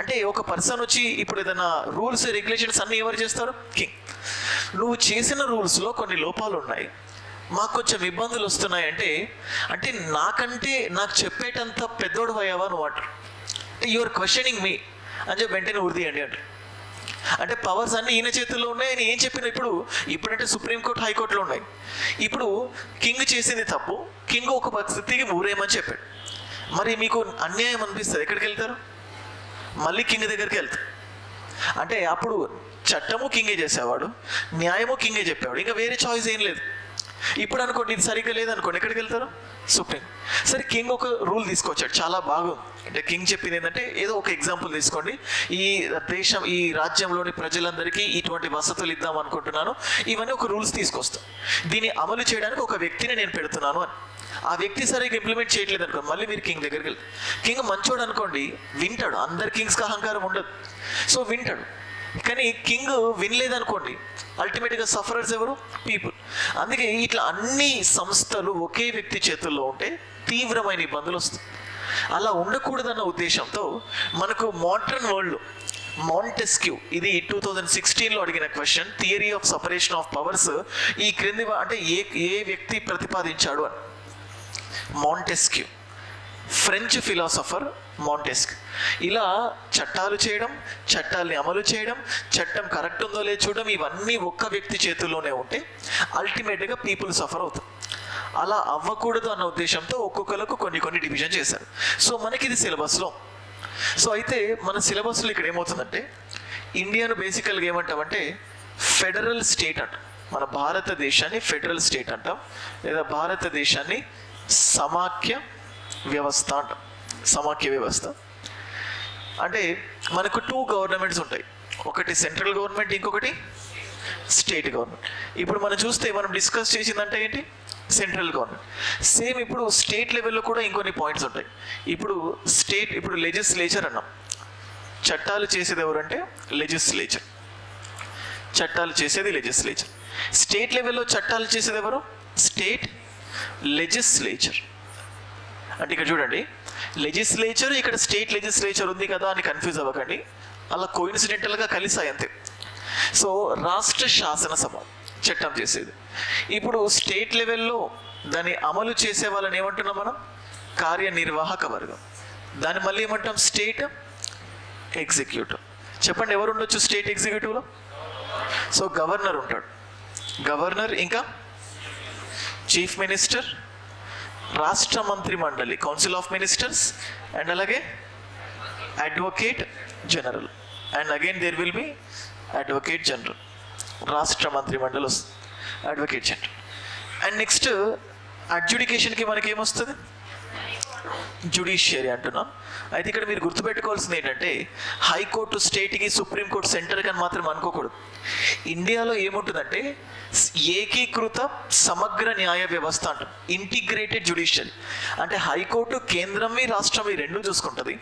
అంటే ఒక పర్సన్ వచ్చి ఇప్పుడు ఏదైనా రూల్స్ రెగ్యులేషన్స్ అన్నీ ఎవరు చేస్తారు? కింగ్. నువ్వు చేసిన రూల్స్లో కొన్ని లోపాలు ఉన్నాయి, మాకు కొంచెం ఇబ్బందులు వస్తున్నాయి అంటే నాకంటే నాకు చెప్పేటంత పెద్దోడు అయ్యావా నువ్వు అంటారు. అంటే యువర్ క్వశ్చనింగ్ మీ అని చెప్పి వెంటనే ఉరిదీయండి అంటారు. అంటే పవర్స్ అన్నీ ఈయన చేతుల్లో ఉన్నాయి. ఆయన ఏం చెప్పిన ఇప్పుడంటే సుప్రీంకోర్టు, హైకోర్టులో ఉన్నాయి. ఇప్పుడు కింగ్ చేసింది తప్పు, కింగ్ ఒక పరిస్థితికి ఊరేమని చెప్పాడు. మరి మీకు అన్యాయం అనిపిస్తుంది, ఎక్కడికి వెళ్తారు? మళ్ళీ కింగ్ దగ్గరికి వెళ్తారు. అంటే అప్పుడు చట్టము కింగే చేసేవాడు, న్యాయము కింగే చెప్పేవాడు, ఇంకా వేరే చాయిస్ ఏం లేదు. ఇప్పుడు అనుకోండి ఇది సరిగ్గా లేదనుకోండి, ఎక్కడికి వెళ్తారు? సుప్రీం. సరే, కింగ్ ఒక రూల్ తీసుకొచ్చాడు, చాలా బాగుంది. అంటే కింగ్ చెప్పింది ఏంటంటే, ఏదో ఒక ఎగ్జాంపుల్ తీసుకోండి, ఈ రాజ్యంలోని ప్రజలందరికీ ఇటువంటి వసతులు ఇద్దాం అనుకుంటున్నాను, ఇవన్నీ ఒక రూల్స్ తీసుకొస్తాం, దీన్ని అమలు చేయడానికి ఒక వ్యక్తిని నేను పెడుతున్నాను అని. ఆ వ్యక్తి సరిగ్గా ఇంప్లిమెంట్ చేయట్లేదు అనుకోండి, మళ్ళీ మీరు కింగ్ దగ్గరికి వెళ్తారు. కింగ్ మంచోడు అనుకోండి, వింటాడు. అందరు కింగ్స్కి అహంకారం ఉండదు, సో వింటాడు. కానీ కింగ్ వినలేదనుకోండి, అల్టిమేట్గా సఫరర్స్ ఎవరు? పీపుల్. అందుకే ఇట్లా అన్ని సంస్థలు ఒకే వ్యక్తి చేతుల్లో ఉంటే తీవ్రమైన ఇబ్బందులు వస్తాయి. అలా ఉండకూడదన్న ఉద్దేశంతో మనకు మోడర్న్ వరల్డ్ మాంటెస్క్యూ, ఇది 2016లో అడిగిన question, theory of separation of powers ఈ క్రింది అంటే ఏ వ్యక్తి ప్రతిపాదించాడు అని. Montesquieu, French philosopher Montesquieu. ఇలా చట్టాలు చేయడం, చట్టాలని అమలు చేయడం, చట్టం కరెక్ట్ ఉందో లేదో చూడడం, ఇవన్నీ ఒక్క వ్యక్తి చేతుల్లోనే ఉంటే అల్టిమేట్గా పీపుల్ సఫర్ అవుతారు. అలా అవ్వకూడదు అన్న ఉద్దేశంతో ఒక్కొక్కరికి కొన్ని డివిజన్ చేశారు. సో మనకి ఇది సిలబస్లో. సో అయితే మన సిలబస్లో ఇక్కడ ఏమవుతుందంటే, ఇండియాను బేసికల్గా ఏమంటామంటే ఫెడరల్ స్టేట్ అంటాం. మన భారతదేశాన్ని ఫెడరల్ స్టేట్ అంటాం, లేదా భారతదేశాన్ని సమాఖ్య వ్యవస్థ అంటాం. సమాఖ్య వ్యవస్థ అంటే మనకు 2 గవర్నమెంట్స్ ఉంటాయి, ఒకటి సెంట్రల్ గవర్నమెంట్, ఇంకొకటి స్టేట్ గవర్నమెంట్. ఇప్పుడు మనం చూస్తే మనం డిస్కస్ చేసిందంటే ఏంటి? Central government. సేమ్ ఇప్పుడు స్టేట్ లెవెల్లో కూడా ఇంకొన్ని పాయింట్స్ ఉంటాయి. ఇప్పుడు లెజిస్లేచర్ అన్నాం, చట్టాలు చేసేది ఎవరంటే లెజిస్లేచర్, చట్టాలు చేసేది లెజిస్లేచర్. స్టేట్ లెవెల్లో చట్టాలు చేసేది ఎవరు? State legislature. అంటే ఇక్కడ చూడండి, లెజిస్లేచర్, ఇక్కడ స్టేట్ లెజిస్లేచర్ ఉంది కదా అని కన్ఫ్యూజ్ అవ్వకండి, అలా కోయిన్సిడెంటల్గా కలిసాయి అంతే. సో రాష్ట్ర శాసనసభ చట్టం చేసేది. ఇప్పుడు స్టేట్ లెవెల్లో దాన్ని అమలు చేసే వాళ్ళని ఏమంటున్నాం మనం? కార్యనిర్వాహక వర్గం. దాన్ని మళ్ళీ ఏమంటాం? State executive. చెప్పండి, ఎవరు ఉండొచ్చు స్టేట్ ఎగ్జిక్యూటివ్లో? సో గవర్నర్ ఉంటాడు, గవర్నర్, ఇంకా చీఫ్ మినిస్టర్, రాష్ట్ర మంత్రి మండలి, కౌన్సిల్ ఆఫ్ మినిస్టర్స్, అండ్ అలాగే advocate general, and again there will be advocate general. రాష్ట్ర మంత్రి మండలి వస్తుంది, అడ్వకేట్ జనరల్. అండ్ నెక్స్ట్ అడ్జుడికేషన్కి మనకి ఏమొస్తుంది? జ్యుడిషియరీ అంటున్నాం. అయితే ఇక్కడ మీరు గుర్తుపెట్టుకోవాల్సింది ఏంటంటే, హైకోర్టు స్టేట్కి, సుప్రీంకోర్టు సెంటర్కి అని మాత్రం అనుకోకూడదు. ఇండియాలో ఏముంటుందంటే ఏకీకృత సమగ్ర న్యాయ వ్యవస్థ అంటాం, ఇంటిగ్రేటెడ్ జ్యుడిషియరీ. అంటే హైకోర్టు కేంద్రంవి రాష్ట్రంవి రెండు చూసుకుంటుంది,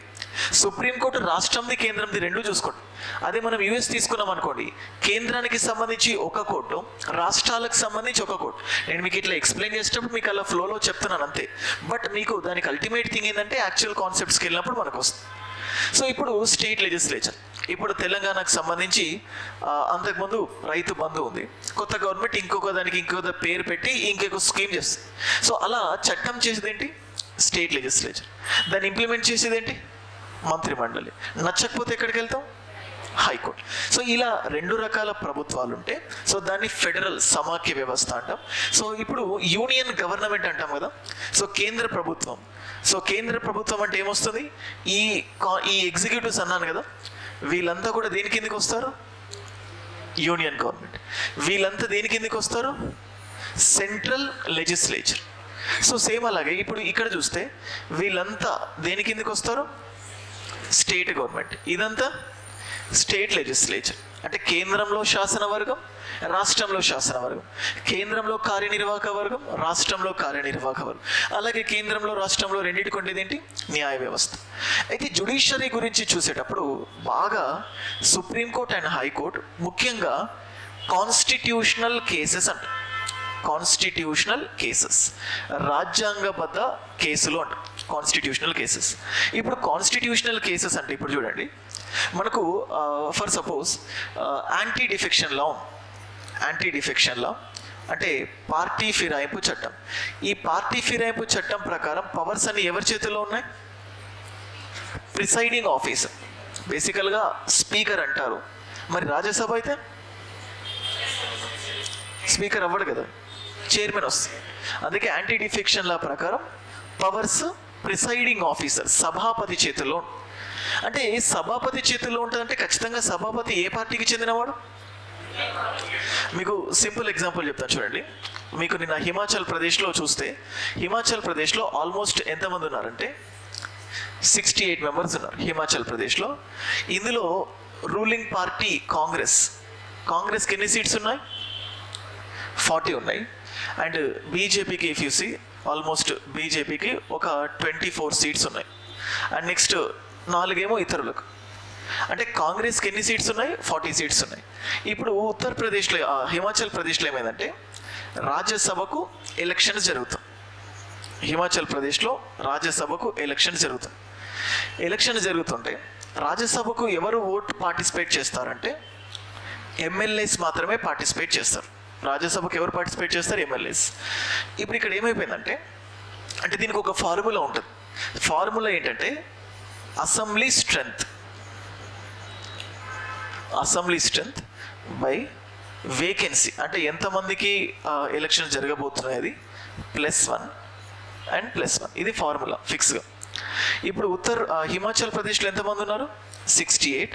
సుప్రీంకోర్టు రాష్ట్రంది కేంద్రంది రెండు చూసుకుంటుంది. అదే మనం యూఎస్ తీసుకున్నాం అనుకోండి, కేంద్రానికి సంబంధించి ఒక కోర్టు, రాష్ట్రాలకు సంబంధించి ఒక కోర్టు. నేను మీకు ఇట్లా ఎక్స్ప్లెయిన్ చేసేటప్పుడు మీకు అలా ఫ్లోలో చెప్తున్నాను అంతే, బట్ మీకు దానికి అల్టిమేట్ థింగ్ ఏంటంటే యాక్చువల్ కాన్సెప్ట్స్కి వెళ్ళినప్పుడు మనకు వస్తుంది. సో ఇప్పుడు స్టేట్ లెజిస్లేచర్, ఇప్పుడు తెలంగాణకు సంబంధించి అంతకుముందు రైతు బంధు ఉంది, కొత్త గవర్నమెంట్ ఇంకొక దానికి ఇంకొక పేరు పెట్టి ఇంకొక స్కీమ్ చేస్తుంది. సో అలా చట్టం చేసేది ఏంటి? State legislature. దాన్ని ఇంప్లిమెంట్ చేసేది ఏంటి? మంత్రిమండలి. నచ్చకపోతే ఎక్కడికి వెళ్తాం? హైకోర్టు. సో ఇలా రెండు రకాల ప్రభుత్వాలు ఉంటే సో దాన్ని ఫెడరల్ సమాఖ్య వ్యవస్థ అంటాం. సో ఇప్పుడు యూనియన్ గవర్నమెంట్ అంటాం కదా. సో కేంద్ర ప్రభుత్వం. సో కేంద్ర ప్రభుత్వం అంటే ఏమొస్తుంది? ఈ ఎగ్జిక్యూటివ్స్ అన్నాను కదా, వీళ్ళంతా కూడా దేని కిందకి వస్తారు? Union government. వీళ్ళంతా దేని కిందకి వస్తారు? Central legislature. సో సేమ్ అలాగే ఇప్పుడు ఇక్కడ చూస్తే వీళ్ళంతా దేని కిందకి వస్తారు? State government. ఇదంతా స్టేట్ లెజిస్లేచర్. అంటే కేంద్రంలో శాసన వర్గం, రాష్ట్రంలో శాసన వర్గం. కేంద్రంలో కార్యనిర్వాహక వర్గం, రాష్ట్రంలో కార్యనిర్వాహక వర్గం. అలాగే కేంద్రంలో రాష్ట్రంలో రెండింటికి ఉండేది ఏంటి? న్యాయ వ్యవస్థ. అయితే జ్యుడిషియరీ గురించి చూసేటప్పుడు బాగా సుప్రీంకోర్టు అండ్ హైకోర్టు ముఖ్యంగా కాన్స్టిట్యూషనల్ కేసెస్ అంట. కాన్స్టిట్యూషనల్ కేసెస్, రాజ్యాంగబద్ధ కేసులు అంట కాన్స్టిట్యూషనల్ కేసెస్. ఇప్పుడు కాన్స్టిట్యూషనల్ కేసెస్ అంటే ఇప్పుడు చూడండి, మనకు for suppose anti defection law. Anti defection law అంటే పార్టీ ఫిరాయింపు చట్టం. ఈ పార్టీ ఫిరాయింపు చట్టం ప్రకారం పవర్స్ అన్ని ఎవరి చేతుల్లో ఉన్నాయి? ప్రిసైడింగ్ ఆఫీసర్, బేసికల్గా స్పీకర్ అంటారు. మరి రాజ్యసభ అయితే స్పీకర్ అవ్వడు కదా, చైర్మన్ వస్తుంది. అందుకే యాంటీ డిఫెక్షన్ లా ప్రకారం పవర్స్ ప్రిసైడింగ్ ఆఫీసర్, సభాపతి చేతుల్లో. అంటే సభాపతి చేతుల్లో ఉంటుందంటే ఖచ్చితంగా సభాపతి ఏ పార్టీకి చెందినవాడు? మీకు సింపుల్ ఎగ్జాంపుల్ చెప్తాను చూడండి. మీకు నిన్న హిమాచల్ ప్రదేశ్లో చూస్తే, హిమాచల్ ప్రదేశ్లో ఆల్మోస్ట్ ఎంతమంది ఉన్నారంటే 68 మెంబర్స్ ఉన్నారు హిమాచల్ ప్రదేశ్లో. ఇందులో రూలింగ్ పార్టీ కాంగ్రెస్కి ఎన్ని సీట్స్ ఉన్నాయి? 40 ఉన్నాయి. అండ్ బీజేపీకి ఇఫ్ యూ సీ ఆల్మోస్ట్ బీజేపీకి ఒక 24 సీట్స్ ఉన్నాయి. అండ్ నెక్స్ట్ 4 ఏమో ఇతరులకు. అంటే కాంగ్రెస్కి ఎన్ని సీట్స్ ఉన్నాయి? 40 సీట్స్ ఉన్నాయి. ఇప్పుడు ఉత్తరప్రదేశ్లో హిమాచల్ ప్రదేశ్లో ఏమైందంటే రాజ్యసభకు ఎలక్షన్స్ జరుగుతాయి. హిమాచల్ ప్రదేశ్లో రాజ్యసభకు ఎలక్షన్స్ జరుగుతుంటే రాజ్యసభకు ఎవరు పార్టిసిపేట్ చేస్తారంటే ఎమ్మెల్యేస్ మాత్రమే పార్టిసిపేట్ చేస్తారు. రాజ్యసభకు ఎవరు పార్టిసిపేట్ చేస్తారు? ఎమ్మెల్యేస్. ఇప్పుడు ఇక్కడ ఏమైపోయిందంటే, అంటే దీనికి ఒక ఫార్ములా ఉంటుంది. ఫార్ములా ఏంటంటే అసెంబ్లీ స్ట్రెంగ్త్ బై వేకెన్సీ. అంటే ఎంతమందికి ఎలక్షన్ జరగబోతున్నాయి అది +1 అండ్ +1. ఇది ఫార్ములా ఫిక్స్గా. ఇప్పుడు హిమాచల్ ప్రదేశ్లో ఎంతమంది ఉన్నారు? 68.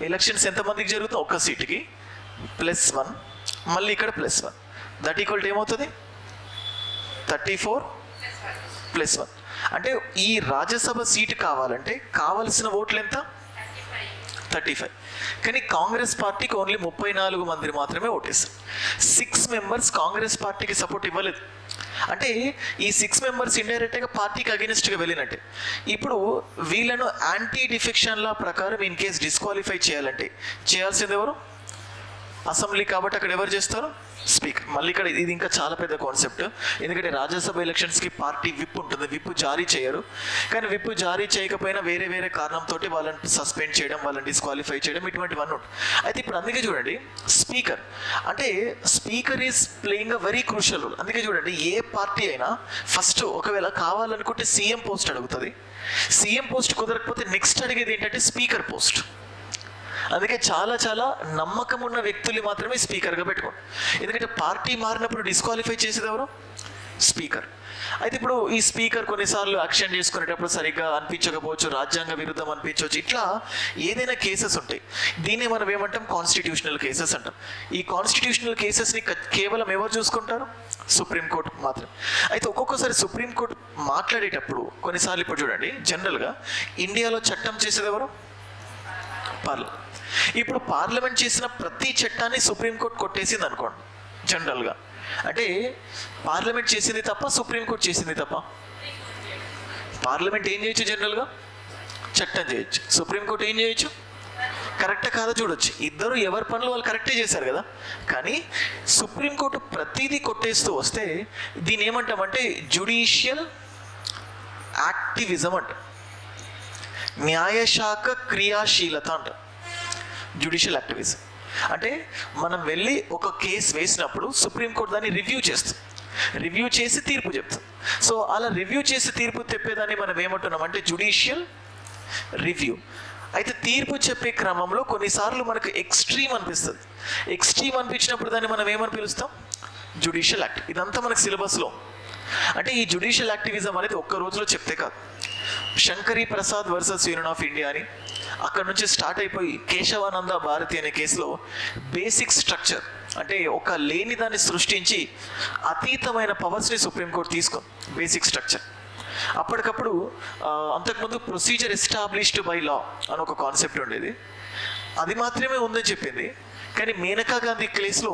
ఎలక్షన్స్ ఎంతమందికి జరుగుతాయి? ఒక్క సీటుకి +1, మళ్ళీ ఇక్కడ +1. దట్ ఈక్వల్ టు ఏమవుతుంది? 34 +1. అంటే ఈ రాజ్యసభ సీటు కావాలంటే కావలసిన ఓట్లు ఎంత? 35. కానీ కాంగ్రెస్ పార్టీకి ఓన్లీ 34 మంది మాత్రమే ఓటేస్తారు. 6 మెంబర్స్ కాంగ్రెస్ పార్టీకి సపోర్ట్ ఇవ్వలేదు. అంటే ఈ 6 మెంబర్స్ ఇండైరెక్ట్గా పార్టీకి అగెనిస్ట్గా వెళ్ళినట్టే. ఇప్పుడు వీళ్ళను యాంటీ డిఫెక్షన్ లా ప్రకారం ఇన్ కేస్ డిస్క్వాలిఫై చేయాలంటే చేయాల్సింది ఎవరు? అసెంబ్లీ. కాబట్టి అక్కడ ఎవరు చేస్తారు? స్పీకర్. మళ్ళీ ఇక్కడ ఇది ఇంకా చాలా పెద్ద కాన్సెప్ట్. ఎందుకంటే రాజ్యసభ ఎలక్షన్స్కి పార్టీ విప్ ఉంటుంది, విప్ జారీ చేయరు. కానీ విప్ జారీ చేయకపోయినా వేరే వేరే కారణంతో వాళ్ళని సస్పెండ్ చేయడం, వాళ్ళని డిస్క్వాలిఫై చేయడం, ఇటువంటివన్నీ ఉంటాయి. అయితే ఇప్పుడు అందుకే చూడండి, స్పీకర్ అంటే speaker is playing a very crucial role. అందుకే చూడండి, ఏ పార్టీ అయినా ఫస్ట్ ఒకవేళ కావాలనుకుంటే సీఎం పోస్ట్ అడుగుతుంది. సీఎం పోస్ట్ కుదరకపోతే నెక్స్ట్ అడిగేది ఏంటంటే స్పీకర్ పోస్ట్. అందుకే చాలా చాలా నమ్మకం ఉన్న వ్యక్తులు మాత్రమే స్పీకర్గా పెట్టుకోండి. ఎందుకంటే పార్టీ మారినప్పుడు డిస్క్వాలిఫై చేసేది ఎవరు? స్పీకర్. అయితే ఇప్పుడు ఈ స్పీకర్ కొన్నిసార్లు యాక్షన్ చేసుకునేటప్పుడు సరిగ్గా అనిపించకపోవచ్చు, రాజ్యాంగ విరుద్ధం అనిపించవచ్చు, ఇట్లా ఏదైనా కేసెస్ ఉంటాయి. దీన్ని మనం ఏమంటాం? కాన్స్టిట్యూషనల్ కేసెస్ అంటాం. ఈ కాన్స్టిట్యూషనల్ కేసెస్ని కేవలం ఎవరు చూసుకుంటారు? సుప్రీంకోర్టు మాత్రం. అయితే ఒక్కొక్కసారి సుప్రీంకోర్టు మాట్లాడేటప్పుడు కొన్నిసార్లు ఇప్పుడు చూడండి, జనరల్గా ఇండియాలో చట్టం చేసేది ఎవరు? పార్లమెంట్. ఇప్పుడు పార్లమెంట్ చేసిన ప్రతి చట్టాన్ని సుప్రీంకోర్టు కొట్టేసింది అనుకోండి. జనరల్గా అంటే పార్లమెంట్ చేసింది తప్ప, సుప్రీంకోర్టు చేసింది తప్ప. పార్లమెంట్ ఏం చేయొచ్చు? జనరల్గా చట్టం చేయొచ్చు. సుప్రీంకోర్టు ఏం చేయొచ్చు? కరెక్టా కాదా చూడొచ్చు. ఇద్దరు ఎవరి పనులు వాళ్ళు కరెక్టే చేశారు కదా. కానీ సుప్రీంకోర్టు ప్రతిదీ కొట్టేస్తూ వస్తే దీన్ని ఏమంటామంటే జ్యుడిషియల్ యాక్టివిజం అంట, న్యాయశాఖ క్రియాశీలత అంట. జ్యుడిషియల్ యాక్టివిజం అంటే మనం వెళ్ళి ఒక కేసు వేసినప్పుడు సుప్రీంకోర్టు దాన్ని రివ్యూ చేస్తుంది, రివ్యూ చేసి తీర్పు చెప్తుంది. సో అలా రివ్యూ చేసి తీర్పు చెప్పేదాన్ని మనం ఏమంటున్నాం అంటే జ్యుడిషియల్ రివ్యూ. అయితే తీర్పు చెప్పే క్రమంలో కొన్నిసార్లు మనకు ఎక్స్ట్రీమ్ అనిపిస్తుంది. ఎక్స్ట్రీమ్ అనిపించినప్పుడు దాన్ని మనం ఏమని పిలుస్తాం? Judicial act. ఇదంతా మనకు సిలబస్లో. అంటే ఈ జ్యుడిషియల్ యాక్టివిజం అనేది ఒక్క రోజులో చెప్తే కాదు. Shankari Prasad versus union of India అని అక్కడ నుంచి స్టార్ట్ అయిపోయి కేశవానంద భారతి అనే కేసులో బేసిక్ స్ట్రక్చర్ అంటే ఒక లేని దాన్ని సృష్టించి అతీతమైన పవర్స్ని సుప్రీంకోర్టు తీసుకుంది. బేసిక్ స్ట్రక్చర్ అప్పటికప్పుడు అంతకుముందు ప్రొసీజర్ ఎస్టాబ్లిష్డ్ బై లా అని ఒక కాన్సెప్ట్ ఉండేది, అది మాత్రమే ఉందని చెప్పింది. కానీ మేనకా గాంధీ కేసులో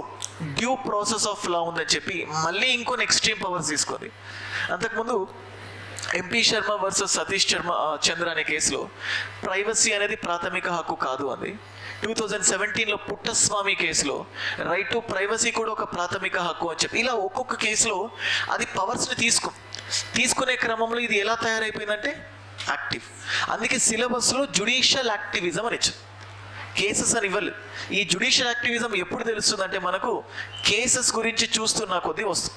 డ్యూ ప్రాసెస్ ఆఫ్ లా ఉందని చెప్పి మళ్ళీ ఇంకొన్ని ఎక్స్ట్రీమ్ పవర్స్ తీసుకుంది. అంతకుముందు ఎంపీ శర్మ వర్సెస్ సతీష్ చంద్ర అనే కేసులో ప్రైవసీ అనేది ప్రాథమిక హక్కు కాదు అంది. 2017లో పుట్టస్వామి కేసులో రైట్ టు ప్రైవసీ కూడా ఒక ప్రాథమిక హక్కు అని చెప్పి ఇలా ఒక్కొక్క కేసులో అది పవర్స్ని తీసుకునే క్రమంలో ఇది ఎలా తయారైపోయిందంటే యాక్టివ్. అందుకే సిలబస్లో జ్యుడిషియల్ యాక్టివిజం అని ఇచ్చారు, కేసెస్ అని ఇవ్వలేదు. ఈ జ్యుడిషియల్ యాక్టివిజం ఎప్పుడు తెలుస్తుందంటే మనకు కేసెస్ గురించి చూస్తున్న కొద్దీ వస్తుంది.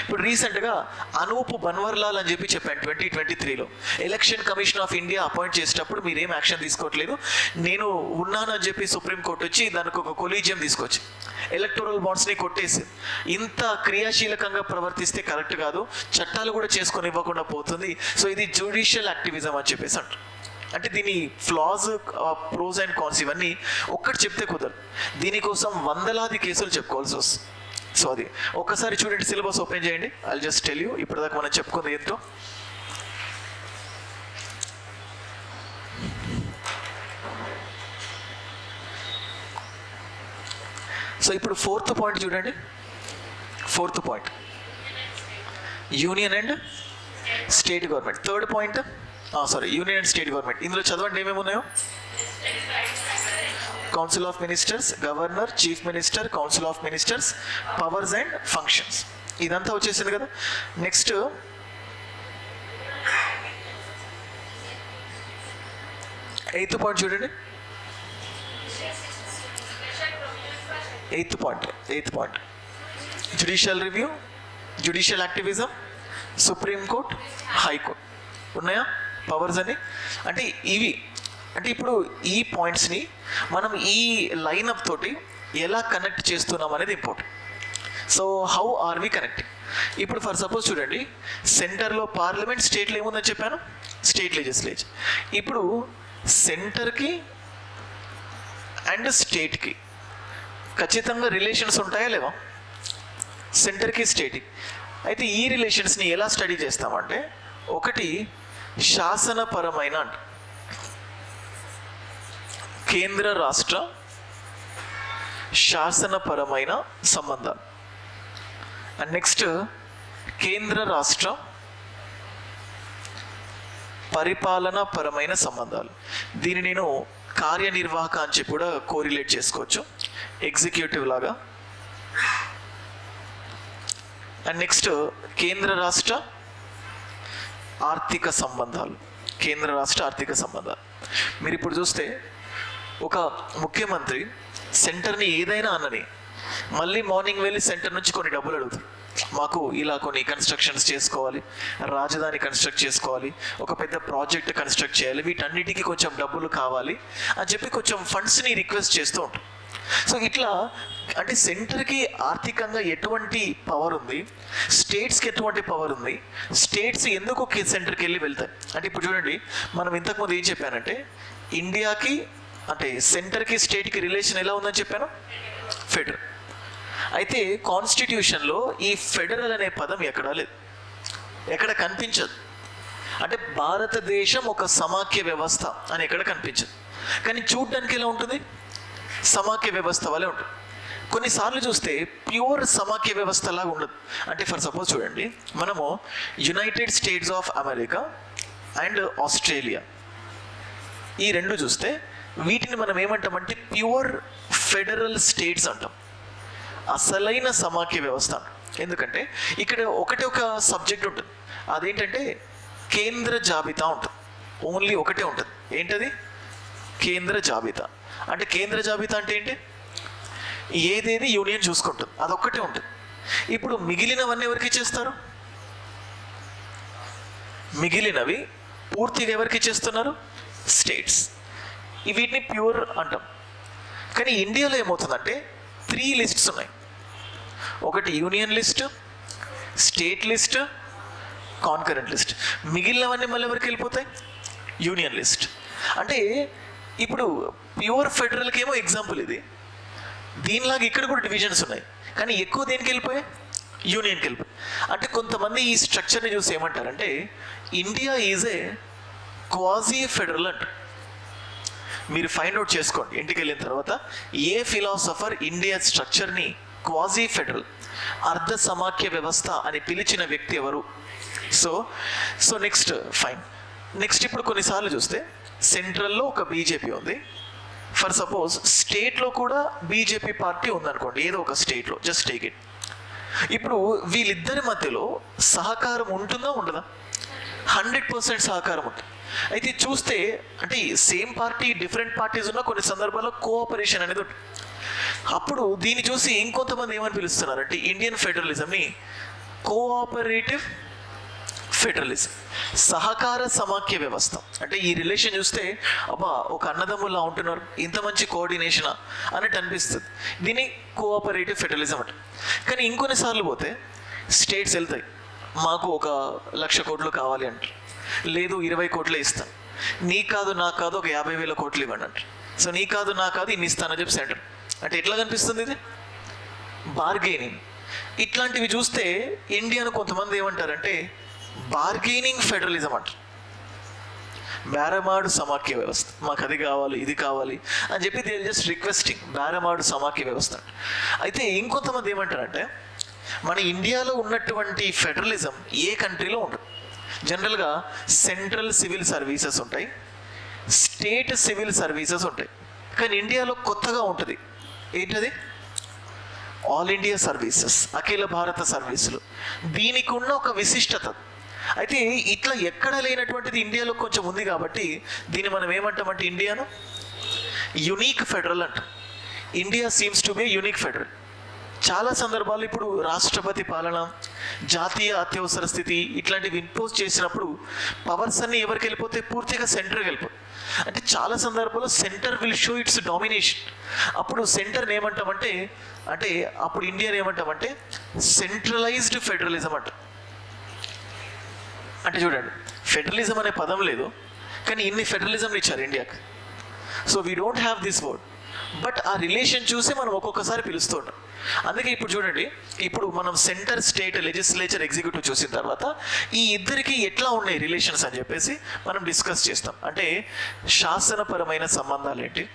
ఇప్పుడు రీసెంట్గా అనూప్ బన్వర్లాల్ అని చెప్పి చెప్పాను 2023లో election commission of India appoint చేసేటప్పుడు మీరేం యాక్షన్ తీసుకోవట్లేదు, నేను ఉన్నాను అని చెప్పి సుప్రీంకోర్టు వచ్చి దానికి ఒక కొలీజియం తీసుకొచ్చి ఎలక్టోరల్ బాండ్స్ని కొట్టేసి ఇంత క్రియాశీలకంగా ప్రవర్తిస్తే కరెక్ట్ కాదు, చట్టాలు కూడా చేసుకొని ఇవ్వకుండా పోతుంది. సో ఇది జ్యుడిషియల్ యాక్టివిజం అని చెప్పేసి అంటారు. అంటే దీని ఫ్లాస్, ప్రోస్ అండ్ కాన్స్ ఇవన్నీ ఒక్కటి చెప్తే కుదరదు, దీనికోసం వందలాది కేసులు చెప్పుకోవాల్సి వస్తుంది. సో అది ఒక్కసారి చూడండి, సిలబస్ ఓపెన్ చేయండి. ఐల్ జస్ట్ టెల్ యూ ఇప్పటిదాకా మనం చెప్పుకుంది ఎంతో. సో ఇప్పుడు 4th పాయింట్ చూడండి. 4th point union and state government. 3rd point union and state government. ఇందులో చదవండి ఏమేమి ఉన్నాయో. Council of ministers, governor, chief minister, council of ministers, powers and functions, ఇదంతా వచ్చేసింది కదా. నెక్స్ట్ 8th పాయింట్ చూడండి. 8th point judicial review, judicial activism, supreme court, high court ఉన్నాయా powers అని. అంటే ఇవి అంటే ఇప్పుడు ఈ పాయింట్స్ని మనం ఈ లైనప్ తోటి ఎలా కనెక్ట్ చేస్తున్నాం అనేది important. So how are we connecting? ఇప్పుడు ఫర్ సపోజ్ చూడండి, సెంటర్లో పార్లమెంట్, స్టేట్లో ఏముందని చెప్పాను, స్టేట్ లెజిస్లేచర్. ఇప్పుడు సెంటర్కి అండ్ స్టేట్కి ఖచ్చితంగా రిలేషన్స్ ఉంటాయా లేవా? సెంటర్కి స్టేట్కి. అయితే ఈ రిలేషన్స్ని ఎలా స్టడీ చేస్తామంటే, ఒకటి శాసనపరమైన అంటే కేంద్ర రాష్ట్ర శాసనపరమైన సంబంధాలు, అండ్ నెక్స్ట్ కేంద్ర రాష్ట్ర పరిపాలనా పరమైన సంబంధాలు. దీన్ని నేను కార్యనిర్వాహక అని చెప్పి కూడా కోరిలేట్ చేసుకోవచ్చు, ఎగ్జిక్యూటివ్ లాగా. అండ్ నెక్స్ట్ కేంద్ర రాష్ట్ర ఆర్థిక సంబంధాలు, కేంద్ర రాష్ట్ర ఆర్థిక సంబంధాలు. మీరు ఇప్పుడు చూస్తే ఒక ముఖ్యమంత్రి సెంటర్ని ఏదైనా అన్నని మళ్ళీ మార్నింగ్ వెళ్ళి సెంటర్ నుంచి కొన్ని డబ్బులు అడుగుతారు. మాకు ఇలా కొన్ని కన్స్ట్రక్షన్స్ చేసుకోవాలి, రాజధాని కన్స్ట్రక్ట్ చేసుకోవాలి, ఒక పెద్ద ప్రాజెక్ట్ కన్స్ట్రక్ట్ చేయాలి, వీటన్నిటికీ కొంచెం డబ్బులు కావాలి అని చెప్పి కొంచెం ఫండ్స్ని రిక్వెస్ట్ చేస్తూ ఉంటాం. సో ఇట్లా అంటే సెంటర్కి ఆర్థికంగా ఎటువంటి పవర్ ఉంది, స్టేట్స్కి ఎటువంటి పవర్ ఉంది, స్టేట్స్ ఎందుకు సెంటర్కి వెళ్ళి వెళ్తాయి అంటే, ఇప్పుడు చూడండి మనం ఇంతకుముందు ఏం చెప్పానంటే, ఇండియాకి అంటే సెంటర్కి స్టేట్కి రిలేషన్ ఎలా ఉందని చెప్పాను, ఫెడరల్. అయితే కాన్స్టిట్యూషన్లో ఈ ఫెడరల్ అనే పదం ఎక్కడా లేదు, ఎక్కడ కనిపించదు. అంటే భారతదేశం ఒక సమాఖ్య వ్యవస్థ అని ఎక్కడ కనిపించదు. కానీ చూడ్డానికి ఎలా ఉంటుంది, సమాఖ్య వ్యవస్థ వలె ఉంటుంది. కొన్నిసార్లు చూస్తే ప్యూర్ సమాఖ్య వ్యవస్థ లాగా ఉండదు. అంటే ఫర్ సపోజ్ చూడండి, మనము United states of America and Australia ఈ రెండు చూస్తే వీటిని మనం ఏమంటామంటే ప్యూర్ ఫెడరల్ స్టేట్స్ అంటాం, అసలైన సమాఖ్య వ్యవస్థ. ఎందుకంటే ఇక్కడ ఒక సబ్జెక్ట్ ఉంటుంది, అదేంటంటే కేంద్ర జాబితా ఉంటుంది. ఓన్లీ ఒకటే ఉంటుంది, ఏంటది, కేంద్ర జాబితా. అంటే కేంద్ర జాబితా అంటే ఏంటి? ఏదేది యూనియన్ చూసుకుంటుంది, అదొక్కటే ఉంటుంది. ఇప్పుడు మిగిలినవన్నీ ఎవరికి ఇచ్చేస్తారు? మిగిలినవి పూర్తిగా ఎవరికి ఇచ్చేస్తున్నారు? స్టేట్స్. వీటిని ప్యూర్ అంటాం. కానీ ఇండియాలో ఏమవుతుందంటే 3 లిస్ట్స్ ఉన్నాయి. ఒకటి union list, state list, concurrent list. మిగిలినవన్నీ మళ్ళీ ఎవరికి వెళ్ళిపోతాయి? Union list. అంటే ఇప్పుడు ప్యూర్ ఫెడరల్కి ఏమో ఎగ్జాంపుల్ ఇది. దీనిలాగా ఇక్కడ కూడా డివిజన్స్ ఉన్నాయి, కానీ ఎక్కువ దేనికి వెళ్ళిపోయాయి? యూనియన్కి వెళ్ళిపోయి. అంటే కొంతమంది ఈ స్ట్రక్చర్ని చూసి ఏమంటారంటే India is a quasi federal అంట. మీరు ఫైండ్ అవుట్ చేసుకోండి ఇంటికి వెళ్ళిన తర్వాత, ఏ ఫిలాసఫర్ ఇండియా స్ట్రక్చర్ని క్వాజీ ఫెడరల్, అర్ధ సమాఖ్య వ్యవస్థ అని పిలిచిన వ్యక్తి ఎవరు? So next fine. నెక్స్ట్ ఇప్పుడు కొన్నిసార్లు చూస్తే సెంట్రల్లో ఒక బీజేపీ ఉంది, ఫర్ సపోజ్ స్టేట్లో కూడా బీజేపీ పార్టీ ఉందనుకోండి, ఏదో ఒక స్టేట్లో, జస్ట్ టేక్ ఇట్. ఇప్పుడు వీళ్ళిద్దరి మధ్యలో సహకారం ఉంటుందా ఉండదా? 100% సహకారం ఉంటుంది. అయితే చూస్తే అంటే సేమ్ పార్టీ డిఫరెంట్ పార్టీస్ ఉన్న కొన్ని సందర్భాల్లో కోఆపరేషన్ అనేది ఉంటుంది. అప్పుడు దీన్ని చూసి ఇంకొంతమంది ఏమని పిలుస్తున్నారు అంటే ఇండియన్ ఫెడరలిజంని కోఆపరేటివ్ ఫెడరలిజం, సహకార సమాఖ్య వ్యవస్థ. అంటే ఈ రిలేషన్ చూస్తే అబ్బా ఒక అన్నదమ్ములా ఉంటున్నారు, ఇంత మంచి కోఆర్డినేషనా అన్నట్టు అనిపిస్తుంది. దీన్ని కోఆపరేటివ్ ఫెడరలిజం అంట. కానీ ఇంకొన్నిసార్లు పోతే స్టేట్స్ వెళ్తాయి, మాకు 1,00,000 కోట్లు కావాలి అంటారు, లేదు 20 కోట్లే ఇస్తాను, నీ కాదు నాకు కాదు 50,000 కోట్లు ఇవ్వండి అంటారు. సో నీ కాదు నా కాదు ఇన్ని ఇస్తానని చెప్పి సెంటర్. అంటే ఎట్లా కనిపిస్తుంది ఇది? బార్గెనింగ్. ఇట్లాంటివి చూస్తే ఇండియాను కొంతమంది ఏమంటారంటే బార్గెనింగ్ ఫెడరలిజం అంటారు. బేరమాడు సమాఖ్య వ్యవస్థ, మాకు అది కావాలి ఇది కావాలి అని చెప్పి దే జస్ట్ రిక్వెస్టింగ్, బేరమాడు సమాఖ్య వ్యవస్థ. అయితే ఇంకొంతమంది ఏమంటారంటే మన ఇండియాలో ఉన్నటువంటి ఫెడరలిజం ఏ కంట్రీలో ఉండదు. జనరల్గా సెంట్రల్ సివిల్ సర్వీసెస్ ఉంటాయి, స్టేట్ సివిల్ సర్వీసెస్ ఉంటాయి. కానీ ఇండియాలో కొత్తగా ఉంటుంది, ఏంటది? ఆల్ ఇండియా సర్వీసెస్, అఖిల భారత సర్వీసులు. దీనికి ఉన్న ఒక విశిష్టత. అయితే ఇట్లా ఎక్కడ లేనటువంటిది ఇండియాలో కొంచెం ఉంది కాబట్టి దీన్ని మనం ఏమంటామంటే ఇండియాను యునీక్ ఫెడరల్ అంటాం. India seems to be unique federal. చాలా సందర్భాలు ఇప్పుడు రాష్ట్రపతి పాలన, జాతీయ అత్యవసర స్థితి ఇట్లాంటివి ఇంపోజ్ చేసినప్పుడు పవర్స్ అన్నీ ఎవరికి వెళ్ళిపోతే పూర్తిగా సెంటర్కి వెళ్ళిపోతాయి. అంటే చాలా సందర్భాల్లో centre will show it's domination. అప్పుడు సెంటర్ని ఏమంటామంటే అంటే అప్పుడు ఇండియాని ఏమంటామంటే సెంట్రలైజ్డ్ ఫెడరలిజం అంట. అంటే చూడండి, ఫెడరలిజం అనే పదం లేదు, కానీ ఇన్ని ఫెడరలిజంలు ఇచ్చారు ఇండియాకి. So we don't have this word, but ఆ రిలేషన్ చూసి మనం ఒక్కొక్కసారి పిలుస్తూ ఉంటాం. అందుకే ఇప్పుడు చూడండి, ఇప్పుడు మనం సెంటర్, స్టేట్, లెజిస్లేచర్, ఎగ్జిక్యూటివ్ చూసిన తర్వాత ఈ ఇద్దరికి ఎట్లా ఉన్నాయి రిలేషన్స్ అని చెప్పేసి మనం డిస్కస్ చేస్తాం. అంటే శాసనపరమైన సంబంధాలు ఏంటి,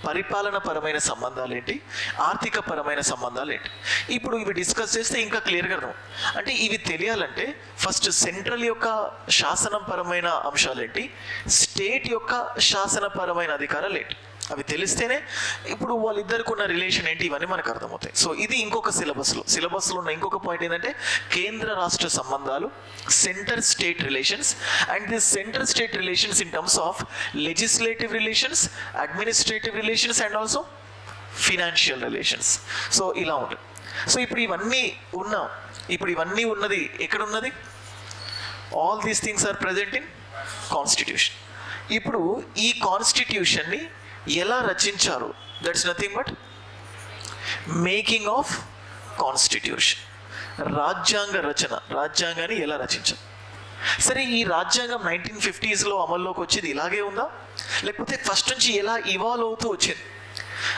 పరిపాలన పరమైన సంబంధాలు ఏంటి, ఆర్థిక పరమైన సంబంధాలు ఏంటి. ఇప్పుడు ఇవి డిస్కస్ చేస్తే ఇంకా క్లియర్గా అర్థం. అంటే ఇవి తెలియాలంటే ఫస్ట్ సెంట్రల్ యొక్క శాసనపరమైన అంశాలు ఏంటి, స్టేట్ యొక్క శాసనపరమైన అధికారాలు ఏంటి, అవి తెలిస్తేనే ఇప్పుడు వాళ్ళిద్దరికి ఉన్న రిలేషన్ ఏంటి ఇవన్నీ మనకు అర్థమవుతాయి. సో ఇది ఇంకొక సిలబస్లో ఉన్న ఇంకొక పాయింట్ ఏంటంటే కేంద్ర రాష్ట్ర సంబంధాలు, centre state relations, and this centre state relations in terms of legislative relations, administrative relations and also financial relations. So ఇలా ఉంటుంది. సో ఇప్పుడు ఇవన్నీ ఉన్నది ఎక్కడ ఉన్నది? All these things are present in constitution. ఇప్పుడు ఈ కాన్స్టిట్యూషన్ని ఎలా రచించారు? That's nothing but making of constitution. రాజ్యాంగ రచన, రాజ్యాంగాన్ని ఎలా రచించారు? సరే, ఈ రాజ్యాంగం 1950s అమల్లోకి వచ్చేది ఇలాగే ఉందా, లేకపోతే ఫస్ట్ నుంచి ఎలా ఇవాల్వ్ అవుతూ వచ్చింది?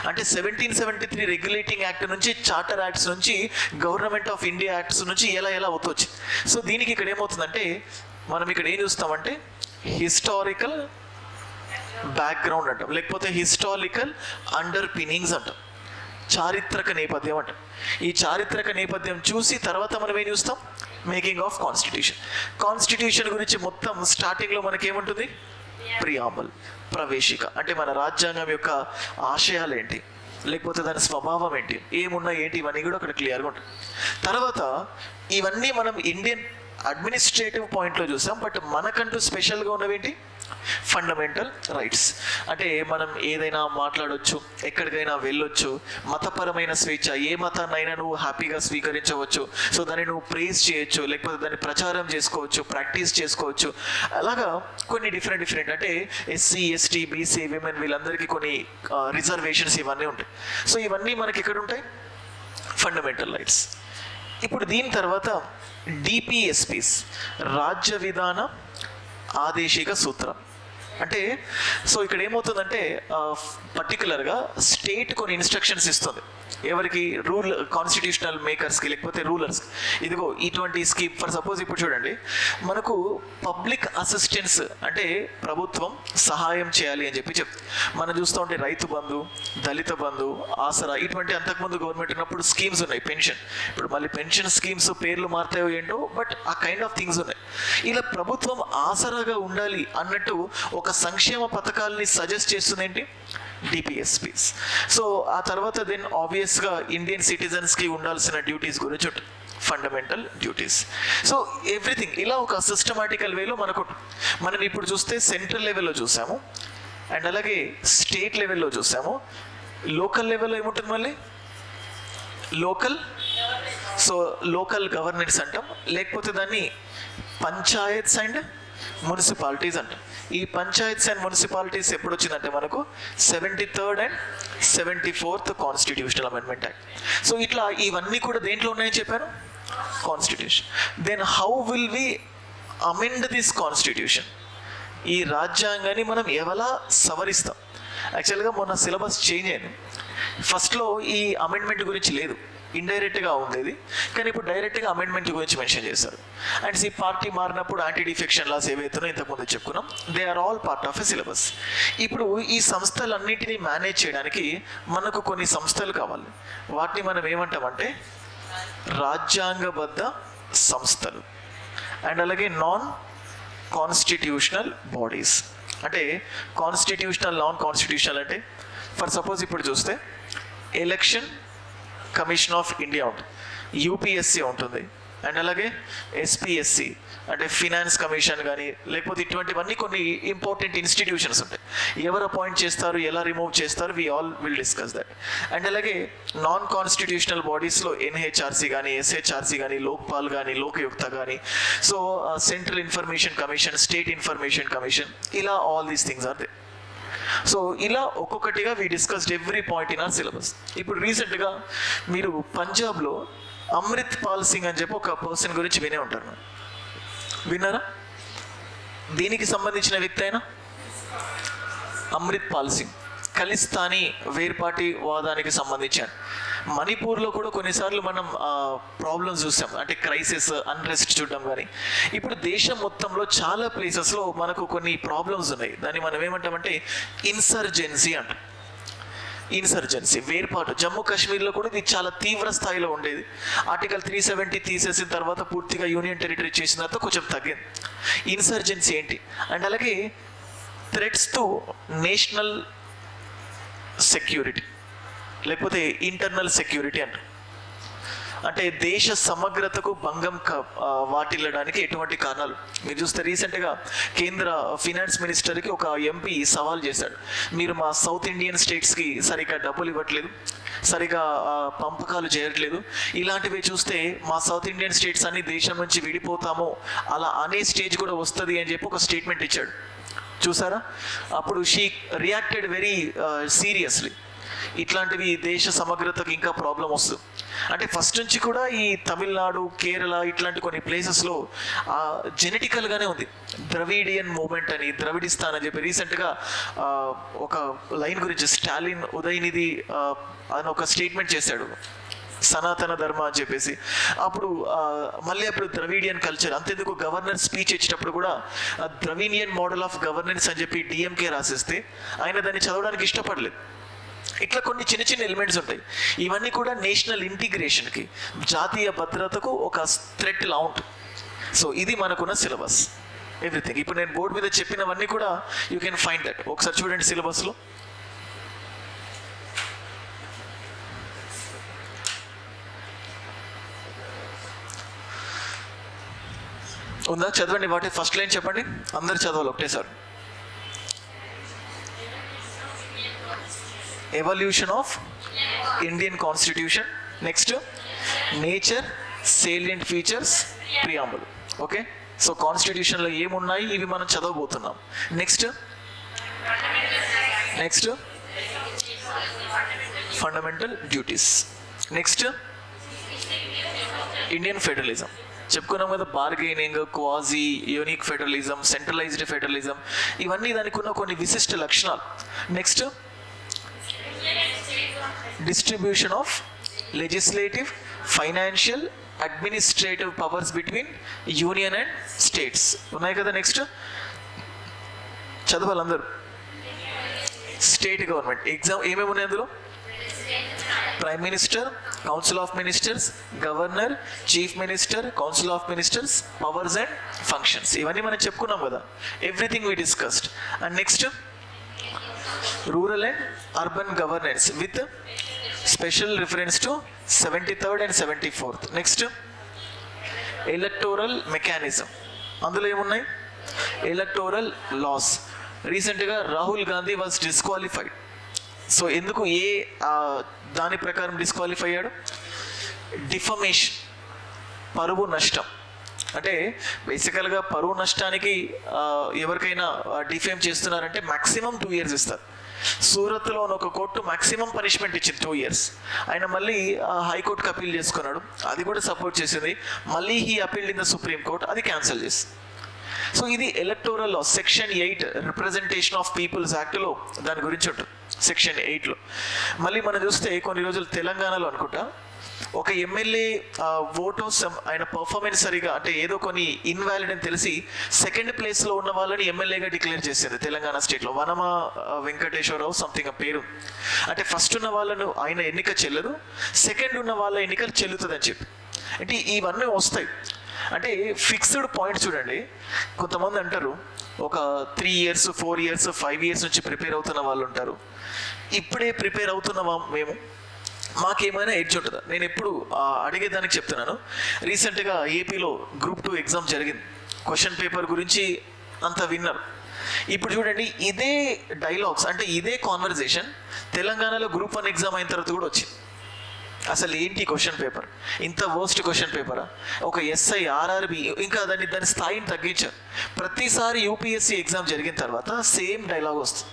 అంటే 1773 రెగ్యులేటింగ్ యాక్ట్ నుంచి, చార్టర్ యాక్ట్స్ నుంచి, గవర్నమెంట్ ఆఫ్ ఇండియా యాక్ట్స్ నుంచి ఎలా అవుతూ వచ్చింది. సో దీనికి ఇక్కడ ఏమవుతుందంటే మనం ఇక్కడ ఏం చూస్తామంటే హిస్టారికల్ బ్యాక్గ్రౌండ్ అంటాం, లేకపోతే హిస్టారికల్ అండర్ పిన్నింగ్స్ అంటాం, చారిత్రక నేపథ్యం అంటాం. ఈ చారిత్రక నేపథ్యం చూసి తర్వాత మనం ఏం చూస్తాం? Making of constitution. కాన్స్టిట్యూషన్ గురించి మొత్తం స్టార్టింగ్లో మనకేముంటుంది? ప్రియాంబుల్, ప్రవేశిక. అంటే మన రాజ్యాంగం యొక్క ఆశయాలు ఏంటి, లేకపోతే దాని స్వభావం ఏంటి, ఏమున్నా ఏంటి, ఇవన్నీ కూడా అక్కడ క్లియర్గా ఉంటుంది. తర్వాత ఇవన్నీ మనం ఇండియన్ అడ్మినిస్ట్రేటివ్ పాయింట్లో చూసాం, బట్ మనకంటూ స్పెషల్గా ఉన్నవి ఏంటి? ఫండమెంటల్ రైట్స్ అంటే మనం ఏదైనా మాట్లాడొచ్చు, ఎక్కడికైనా వెళ్ళొచ్చు, మతపరమైన స్వేచ్ఛ, ఏ మతాన్నైనా నువ్వు హ్యాపీగా స్వీకరించవచ్చు. సో దాన్ని నువ్వు ప్రేజ్ చేయొచ్చు, లేకపోతే దాన్ని ప్రచారం చేసుకోవచ్చు, ప్రాక్టీస్ చేసుకోవచ్చు. అలాగా కొన్ని డిఫరెంట్ అంటే ఎస్సీ, ఎస్టీ, బీసీ, విమెన్ వీళ్ళందరికీ కొన్ని రిజర్వేషన్స్ ఇవన్నీ ఉంటాయి. సో ఇవన్నీ మనకి ఎక్కడ ఉంటాయి? Fundamental rights. ఇప్పుడు దీని తర్వాత డిపిఎస్పిస్, రాజ్య విధాన ఆదేశిక సూత్రం. అంటే సో ఇక్కడ ఏమవుతుందంటే పర్టికులర్గా స్టేట్ కొన్ని ఇన్స్ట్రక్షన్స్ ఇస్తుంది ఎవరికి? కాన్స్టిట్యూషనల్ మేకర్స్కి, లేకపోతే రూలర్స్కి. ఇదిగో ఇటువంటి స్కీమ్ ఫర్ సపోజ్ ఇప్పుడు చూడండి, మనకు పబ్లిక్ అసిస్టెన్స్ అంటే ప్రభుత్వం సహాయం చేయాలి అని చెప్పి మనం చూస్తూ ఉంటే రైతు బంధు, దళిత బంధు, ఆసరా, ఇటువంటి అంతకుముందు గవర్నమెంట్ ఉన్నప్పుడు స్కీమ్స్ ఉన్నాయి. పెన్షన్, ఇప్పుడు మళ్ళీ పెన్షన్ స్కీమ్స్ పేర్లు మారుతాయో ఏంటో, బట్ ఆ కైండ్ ఆఫ్ థింగ్స్ ఉన్నాయి. ఇలా ప్రభుత్వం ఆసరాగా ఉండాలి అన్నట్టు ఒక సంక్షేమ పథకాలని సజెస్ట్ చేస్తుంది ఏంటి? డిపిఎస్పిస్. సో ఆ తర్వాత దెన్ ఆబ్వియస్గా ఇండియన్ సిటిజన్స్కి ఉండాల్సిన డ్యూటీస్ గురించి ఉంటుంది, ఫండమెంటల్ డ్యూటీస్. సో ఎవ్రీథింగ్ ఇలా ఒక సిస్టమాటికల్ వేలో మనం ఇప్పుడు చూస్తే సెంట్రల్ లెవెల్లో చూసాము, అండ్ అలాగే స్టేట్ లెవెల్లో చూసాము. లోకల్ లెవెల్లో ఏముంటుంది మళ్ళీ? లోకల్ గవర్నెన్స్ అంటాం, లేకపోతే దాన్ని పంచాయత్స్ అండ్ మున్సిపాలిటీస్ అంటాం. ఈ పంచాయత్స్ అండ్ మున్సిపాలిటీస్ ఎప్పుడు వచ్చిందంటే మనకు 73rd and 74th constitutional amendment act. So ఇట్లా ఇవన్నీ కూడా దేంట్లో ఉన్నాయని చెప్పాను? Constitution. Then how will we amend this constitution? ఈ రాజ్యాంగాన్ని మనం ఎలా సవరిస్తాం? యాక్చువల్గా మొన్న సిలబస్ చేంజ్ అయింది. ఫస్ట్లో ఈ అమెండ్మెంట్ గురించి లేదు, ఇండైరెక్ట్గా ఉండేది, కానీ ఇప్పుడు డైరెక్ట్గా అమెండ్మెంట్ గురించి మెన్షన్ చేశారు. అండ్ ఈ పార్టీ మారినప్పుడు యాంటీ డిఫెక్షన్ లాస్ ఏవైతున్నాయో ఇంతకుముందు చెప్పుకున్నాం, they are all part of a syllabus. ఇప్పుడు ఈ సంస్థలన్నింటినీ మేనేజ్ చేయడానికి మనకు కొన్ని సంస్థలు కావాలి. వాటిని మనం ఏమంటామంటే రాజ్యాంగబద్ధ సంస్థలు, అండ్ అలాగే నాన్ కాన్స్టిట్యూషనల్ బాడీస్. అంటే కాన్స్టిట్యూషనల్, నాన్ కాన్స్టిట్యూషనల్ అంటే ఫర్ సపోజ్ ఇప్పుడు చూస్తే ఎలక్షన్ కమిషన్ ఆఫ్ ఇండియా ఉంటుంది, యూపీఎస్సీ ఉంటుంది, అండ్ అలాగే ఎస్పీఎస్సి అంటే ఫినాన్స్ కమిషన్ కానీ, లేకపోతే ఇటువంటివన్నీ కొన్ని ఇంపార్టెంట్ ఇన్స్టిట్యూషన్స్ ఉంటాయి. ఎవరు అపాయింట్ చేస్తారు, ఎలా రిమూవ్ చేస్తారు, we all will discuss that. And అలాగే నాన్ కాన్స్టిట్యూషనల్ బాడీస్లో ఎన్హెచ్ఆర్సీ కానీ, ఎస్హెచ్ఆర్సీ కానీ, లోక్పాల్ కానీ, లోకయుక్త కానీ, so central information commission, state information commission, ఇలా all these things are they. So ఇలా ఒక్కొక్కటిగా we discussed every point in our syllabus. ఇప్పుడు రీసెంట్గా మీరు పంజాబ్లో అమృత్ పాల్ సింగ్ అని చెప్పి ఒక పర్సన్ గురించి వినే ఉంటారు, విన్నారా? దీనికి సంబంధించిన వ్యక్తి అయినా అమృత్ పాల్ సింగ్ ఖలిస్తానీ వేర్పాటి వాదానికి సంబంధించాను. మణిపూర్లో కూడా కొన్నిసార్లు మనం ప్రాబ్లమ్స్ చూసాం, అంటే క్రైసిస్, అన్రెస్ట్ చూడడం కానీ. ఇప్పుడు దేశం మొత్తంలో చాలా ప్లేసెస్లో మనకు కొన్ని ప్రాబ్లమ్స్ ఉన్నాయి. దాన్ని మనం ఏమంటామంటే ఇన్సర్జెన్సీ అంటాం. ఇన్సర్జెన్సీ, వేర్పాటు. జమ్మూ కాశ్మీర్లో కూడా ఇది చాలా తీవ్ర స్థాయిలో ఉండేది. ఆర్టికల్ 370 తీసేసిన తర్వాత, పూర్తిగా యూనియన్ టెరిటరీ చేసిన తర్వాత కొంచెం తగ్గింది. ఇన్సర్జెన్సీ ఏంటి? అండ్ అలాగే థ్రెట్స్ టు నేషనల్ సెక్యూరిటీ, లేకపోతే ఇంటర్నల్ సెక్యూరిటీ అంటారు. అంటే దేశ సమగ్రతకు భంగం వాటిల్లడానికి ఎటువంటి కారణాలు? మీరు చూస్తే రీసెంట్గా కేంద్ర ఫినాన్స్ మినిస్టర్కి ఒక ఎంపీ సవాల్ చేశాడు, మీరు మా సౌత్ ఇండియన్ స్టేట్స్కి సరిగ్గా డబ్బులు ఇవ్వట్లేదు, సరిగా పంపకాలు చేయట్లేదు, ఇలాంటివి చూస్తే మా సౌత్ ఇండియన్ స్టేట్స్ అన్ని దేశం నుంచి విడిపోతాము, అలా అనే స్టేజ్ కూడా వస్తుంది అని చెప్పి ఒక స్టేట్మెంట్ ఇచ్చాడు. చూసారా? అప్పుడు షీ రియాక్టెడ్ వెరీ సీరియస్లీ. ఇట్లాంటివి దేశ సమగ్రతకు ఇంకా ప్రాబ్లం వస్తుంది. అంటే ఫస్ట్ నుంచి కూడా ఈ తమిళనాడు, కేరళ ఇట్లాంటి కొన్ని ప్లేసెస్లో జెనెటికల్గానే ఉంది ద్రవిడియన్ మూమెంట్ అని, ద్రవిడిస్తాన్ అని చెప్పి. రీసెంట్గా ఒక లైన్ గురించి స్టాలిన్ ఉదయనిధి అని ఒక స్టేట్మెంట్ చేశాడు, సనాతన ధర్మ అని చెప్పేసి. అప్పుడు మళ్ళీ అప్పుడు ద్రవిడియన్ కల్చర్, అంతేందుకు గవర్నర్ స్పీచ్ ఇచ్చేటప్పుడు కూడా ద్రవిడియన్ మోడల్ ఆఫ్ గవర్నెన్స్ అని చెప్పి డిఎంకే రాసేస్తే ఆయన దాన్ని చదవడానికి ఇష్టపడలేదు. ఇట్లా కొన్ని చిన్న చిన్న ఎలిమెంట్స్ ఉంటాయి. ఇవన్నీ కూడా నేషనల్ ఇంటిగ్రేషన్కి, జాతీయ భద్రతకు ఒక థ్రెట్ లా ఉంటుంది. సో ఇది మనకున్న సిలబస్, ఎవ్రీథింగ్. ఇప్పుడు నేను బోర్డు మీద చెప్పినవన్నీ కూడా యూ కెన్ ఫైండ్ దట్. ఒకసారి చూడండి సిలబస్లో. ఉందా? చదవండి. వాటి ఫస్ట్ లైన్ చెప్పండి, అందరు చదవాలి ఒకటేసారి. Evolution of Indian constitution, next nature, salient features, preamble. Okay, so కాన్స్టిట్యూషన్లో ఏమున్నాయి ఇవి మనం చదవబోతున్నాం. Next fundamental duties. Next Indian federalism చెప్పుకున్నాం కదా, bargaining, quasi, unique federalism, centralised federalism, ఇవన్నీ దానికి ఉన్న కొన్ని విశిష్ట లక్షణాలు. Next distribution of legislative, financial, administrative powers between union and states ఉన్నాయి కదా. నెక్స్ట్ చదవాలి అందరూ. స్టేట్ గవర్నమెంట్ ఎగ్జామ్ ఏమేమి ఉన్నాయి అందులో? Prime minister, council of ministers, governor, chief minister, council of ministers, powers and functions, ఇవన్నీ మనం చెప్పుకున్నాం కదా. Everything we discussed. And next rural and urban governance with special reference to 73rd and 74th. Next electoral mechanism, అందులో ఏమున్నాయి? Electoral laws. రీసెంట్గా Rahul Gandhi was disqualified. So ఎందుకు, దాని ప్రకారం డిస్క్వాలిఫై అయ్యాడు? డిఫమేషన్, పరువు నష్టం. అంటే బేసికల్గా పరువు నష్టానికి ఎవరికైనా డిఫేమ్ చేస్తున్నారంటే మ్యాక్సిమం 2 years ఇస్తారు. సూరత్లో ఒక కోర్టు మ్యాక్సిమం పనిష్మెంట్ ఇచ్చింది 2 years. ఆయన మళ్ళీ హైకోర్టుకి అపీల్ చేసుకున్నాడు, అది కూడా సపోర్ట్ చేసింది. మళ్ళీ he appealed in the supreme court, అది క్యాన్సిల్ చేసింది. సో ఇది electoral law. Section 8 representation of peoples యాక్ట్లో దాని గురించి ఉంటుంది, సెక్షన్ 8లో. మళ్ళీ మనం చూస్తే కొన్ని రోజులు తెలంగాణలో అనుకుంటా ఒక ఎమ్మెల్యే ఓటు ఆయన పర్ఫార్మెన్స్ సరిగా అంటే ఏదో కొన్ని ఇన్వాలిడ్ అని తెలిసి 2nd ప్లేస్లో ఉన్న వాళ్ళని ఎమ్మెల్యేగా డిక్లేర్ చేసింది తెలంగాణ స్టేట్లో. వనమ వెంకటేశ్వరరావు సంథింగ్ ఆ పేరు. అంటే ఫస్ట్ ఉన్న వాళ్ళను ఆయన ఎన్నిక చెల్లదు, 2nd ఉన్న వాళ్ళ ఎన్నిక చెల్లుతుంది అని చెప్పి. అంటే ఇవన్నీ వస్తాయి. అంటే ఫిక్స్డ్ పాయింట్ చూడండి. కొంతమంది అంటారు ఒక 3 years, 4 years, 5 years నుంచి ప్రిపేర్ అవుతున్న వాళ్ళు ఉంటారు. ఇప్పుడే ప్రిపేర్ అవుతున్నామా మేము, మాకేమైనా ఎడ్జ్ ఉంటుందా? నేను ఎప్పుడు అడిగేదానికి చెప్తున్నాను. రీసెంట్గా ఏపీలో Group 2 ఎగ్జామ్ జరిగింది. క్వశ్చన్ పేపర్ గురించి అంత విన్నారు. ఇప్పుడు చూడండి, ఇదే డైలాగ్స్ అంటే ఇదే కాన్వర్జేషన్ తెలంగాణలో Group 1 ఎగ్జామ్ అయిన తర్వాత కూడా వచ్చింది. అసలు ఏంటి క్వశ్చన్ పేపర్, ఇంత వర్స్ట్ క్వశ్చన్ పేపరా? ఒక ఎస్ఐ, ఆర్ఆర్బి, ఇంకా దాని స్థాయిని తగ్గించారు. ప్రతిసారి యూపీఎస్సీ ఎగ్జామ్ జరిగిన తర్వాత సేమ్ డైలాగ్ వస్తుంది,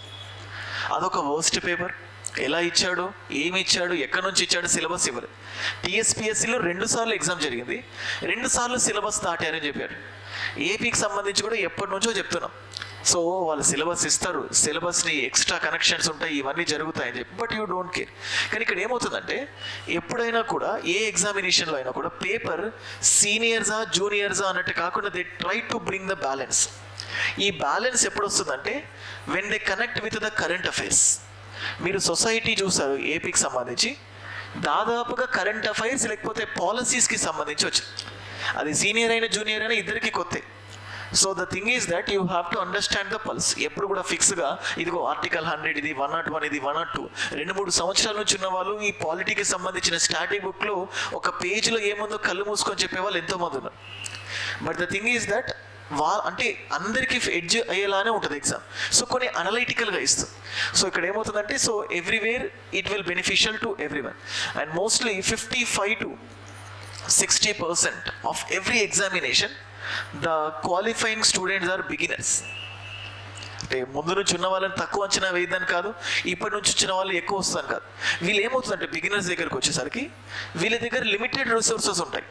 అదొక వర్స్ట్ పేపర్, ఎలా ఇచ్చాడు, ఏమి ఇచ్చాడు, ఎక్కడి నుంచి ఇచ్చాడు, సిలబస్ ఇవ్వలేదు. టీఎస్పీఎస్సీలో 2 సార్లు ఎగ్జామ్ జరిగింది, 2 సార్లు సిలబస్ దాటారని చెప్పారు. ఏపీకి సంబంధించి కూడా ఎప్పటి నుంచో చెప్తున్నాం. సో వాళ్ళు సిలబస్ ఇస్తారు, సిలబస్ని ఎక్స్ట్రా కనెక్షన్స్ ఉంటాయి, ఇవన్నీ జరుగుతాయని చెప్పి, బట్ యూ డోంట్ కేర్. కానీ ఇక్కడ ఏమవుతుందంటే ఎప్పుడైనా కూడా ఏ ఎగ్జామినేషన్లో అయినా కూడా పేపర్ సీనియర్సా జూనియర్సా అన్నట్టు కాకుండా they try to bring the balance. ఈ బ్యాలెన్స్ ఎప్పుడు వస్తుందంటే when they connect with the current affairs. మీరు సొసైటీ చూసారు ఏపీకి సంబంధించి, దాదాపుగా కరెంట్ అఫైర్స్ లేకపోతే పాలసీస్కి సంబంధించి వచ్చింది. అది సీనియర్ అయినా జూనియర్ అయినా ఇద్దరికి కొత్తే. So the thing is that you have to understand the pulse. ఎప్పుడు కూడా ఫిక్స్గా ఇదిగో ఆర్టికల్ 100, ఇది 101, ఇది 102, 2-3 సంవత్సరాల నుంచి ఉన్న వాళ్ళు ఈ పాలిటీకి సంబంధించిన స్టాటిక్ బుక్లో ఒక పేజ్లో ఏముందో కళ్ళు మూసుకొని చెప్పేవాళ్ళు ఎంతోమంది ఉన్నారు. But the thing is that అంటే అందరికీ ఎడ్జ్ అయ్యేలానే ఉంటుంది ఎగ్జామ్. సో కొన్ని అనలైటికల్గా ఇస్తుంది. సో ఇక్కడ ఏమవుతుందంటే so everywhere it will beneficial to everyone. And mostly 55 to 60% of every examination the qualifying students are beginners. అంటే ముందు నుంచి ఉన్న వాళ్ళని తక్కువ అంచనా వేయదని కాదు, ఇప్పటి నుంచి వచ్చిన వాళ్ళు ఎక్కువ వస్తుందని కాదు. వీళ్ళు ఏమవుతుందంటే బిగినర్స్ దగ్గరకు వచ్చేసరికి వీళ్ళ దగ్గర లిమిటెడ్ రిసోర్సెస్ ఉంటాయి,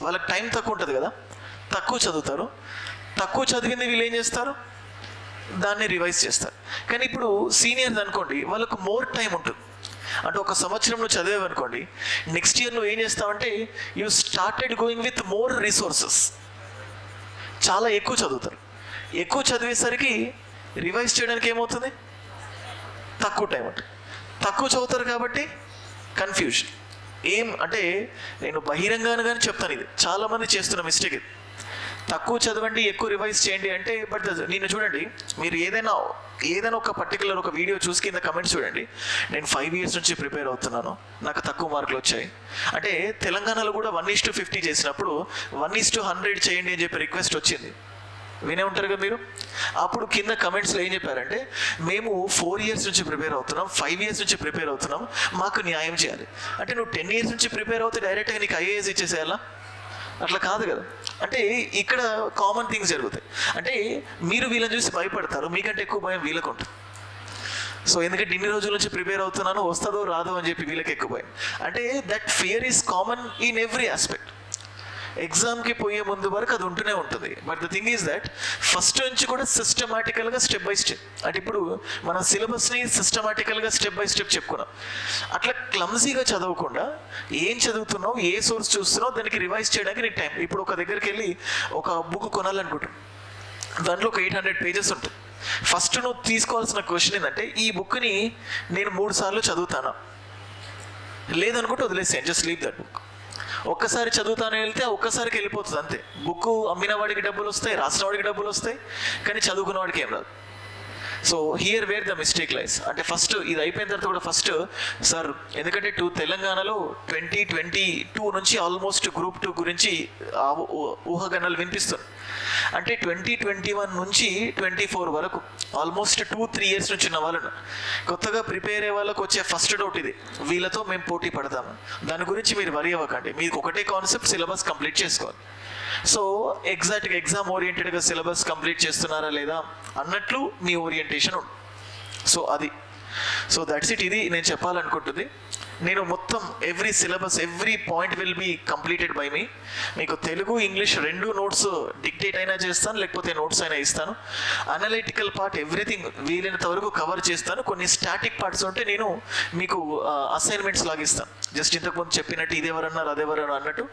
వాళ్ళకి టైం తక్కువ ఉంటుంది కదా, తక్కువ చదువుతారు. తక్కువ చదివింది వీళ్ళు ఏం చేస్తారు, దాన్ని రివైజ్ చేస్తారు. కానీ ఇప్పుడు సీనియర్స్ అనుకోండి, వాళ్ళకు మోర్ టైం ఉంటుంది. అంటే ఒక సంవత్సరం నువ్వు చదివేవనుకోండి, నెక్స్ట్ ఇయర్ నువ్వు ఏం చేస్తావంటే you started going with more resources. చాలా ఎక్కువ చదువుతారు. ఎక్కువ చదివేసరికి రివైజ్ చేయడానికి ఏమవుతుంది, తక్కువ టైం ఉంటుంది. తక్కువ చదువుతారు కాబట్టి కన్ఫ్యూజన్. ఏం అంటే నేను బహిరంగానే చెప్తాను, ఇది చాలామంది చేస్తున్న మిస్టేక్ ఇది. తక్కువ చదవండి, ఎక్కువ రివైజ్ చేయండి అంటే, బట్ నేను చూడండి, మీరు ఏదైనా ఒక పర్టికులర్ ఒక వీడియో చూసి కింద కమెంట్స్ చూడండి, నేను 5 years నుంచి ప్రిపేర్ అవుతున్నాను, నాకు తక్కువ మార్కులు వచ్చాయి అంటే. తెలంగాణలో కూడా 1:50 చేసినప్పుడు 1:100 చేయండి అని చెప్పి రిక్వెస్ట్ వచ్చింది. వినే ఉంటారు కదా మీరు. అప్పుడు కింద కమెంట్స్లో ఏం చెప్పారంటే, మేము 4 years నుంచి ప్రిపేర్ అవుతున్నాం, 5 years నుంచి ప్రిపేర్ అవుతున్నాం, మాకు న్యాయం చేయాలి. అంటే నువ్వు 10 years నుంచి ప్రిపేర్ అవుతే డైరెక్ట్గా నీకు ఐఏఎస్ ఇచ్చేసేయాలా? అట్లా కాదు కదా. అంటే ఇక్కడ కామన్ థింగ్స్ జరుగుతాయి. అంటే మీరు వీళ్ళని చూసి భయపడతారు, మీకంటే ఎక్కువ భయం వీళ్ళకు ఉంటుంది. సో ఎందుకంటే ఇన్ని రోజుల నుంచి ప్రిపేర్ అవుతున్నాను, వస్తుందో రాదో అని చెప్పి వీళ్ళకి ఎక్కువ భయం. అంటే that fear is common in every aspect. ఎగ్జామ్కి పోయే ముందు వరకు అది ఉంటూనే ఉంటుంది. But the thing is that first నుంచి కూడా సిస్టమాటికల్గా స్టెప్ బై స్టెప్, అంటే ఇప్పుడు మన సిలబస్ని సిస్టమాటికల్గా స్టెప్ బై స్టెప్ చెప్పుకున్నాం. అట్లా క్లమ్జీగా చదవకుండా ఏం చదువుతున్నావు, ఏ సోర్స్ చూస్తున్నావు, దానికి రివైజ్ చేయడానికి నీకు టైం. ఇప్పుడు ఒక దగ్గరికి వెళ్ళి ఒక బుక్ కొనాలనుకుంటాం, దాంట్లో ఒక 800 pages ఉంటుంది. ఫస్ట్ నువ్వు తీసుకోవాల్సిన క్వశ్చన్ ఏంటంటే, ఈ బుక్ని నేను 3 సార్లు చదువుతానా, లేదనుకుంటే వదిలేసాను, జస్ట్ లీవ్ దట్ బుక్. ఒక్కసారి చదువుతానే వెళ్తే ఒక్కసారికి వెళ్ళిపోతుంది అంతే. బుక్ అమ్మిన వాడికి డబ్బులు వస్తాయి, రాసిన వాడికి డబ్బులు వస్తాయి, కానీ చదువుకున్న వాడికి ఏం రాదు. So here where the mistake lies. అంటే ఫస్ట్ ఇది అయిపోయిన తర్వాత కూడా ఫస్ట్ సార్, ఎందుకంటే తెలంగాణలో 2022 నుంచి ఆల్మోస్ట్ Group 2 గురించి ఊహాగానాలు వినిపిస్తుంది. అంటే 2021 నుంచి 24 వరకు ఆల్మోస్ట్ 2-3 years నుంచి ఉన్న వాళ్ళను కొత్తగా ప్రిపేర్ అయ్యే వాళ్ళకి వచ్చే ఫస్ట్ డౌట్ ఇది, వీళ్ళతో మేము పోటీ పడతాము. దాని గురించి మీరు వరి అవ్వకండి, మీకు ఒకటే కాన్సెప్ట్, సిలబస్ కంప్లీట్ చేసుకోవాలి. సో ఎగ్జాక్ట్గా ఎగ్జామ్ ఓరియంటెడ్గా సిలబస్ కంప్లీట్ చేస్తున్నారా లేదా అన్నట్లు మీ ఓరియంటేషన్ ఉంది. సో అది, సో దట్స్ ఇట్. ఇది నేను చెప్పాలనుకుంటుంది. నేను మొత్తం every syllabus, every point will be completed by me. మీకు తెలుగు ఇంగ్లీష్ 2 notes డిక్టేట్ అయినా చేస్తాను, లేకపోతే నోట్స్ అయినా ఇస్తాను. అనలిటికల్ పార్ట్ ఎవ్రీథింగ్ వీలైనంత వరకు కవర్ చేస్తాను. కొన్ని స్టాటిక్ పార్ట్స్ ఉంటే నేను మీకు అసైన్మెంట్స్ లాగిస్తాను. జస్ట్ ఇంతకుముందు చెప్పినట్టు ఇదేవరన్నారు అదేవరన్నారు అన్నట్టు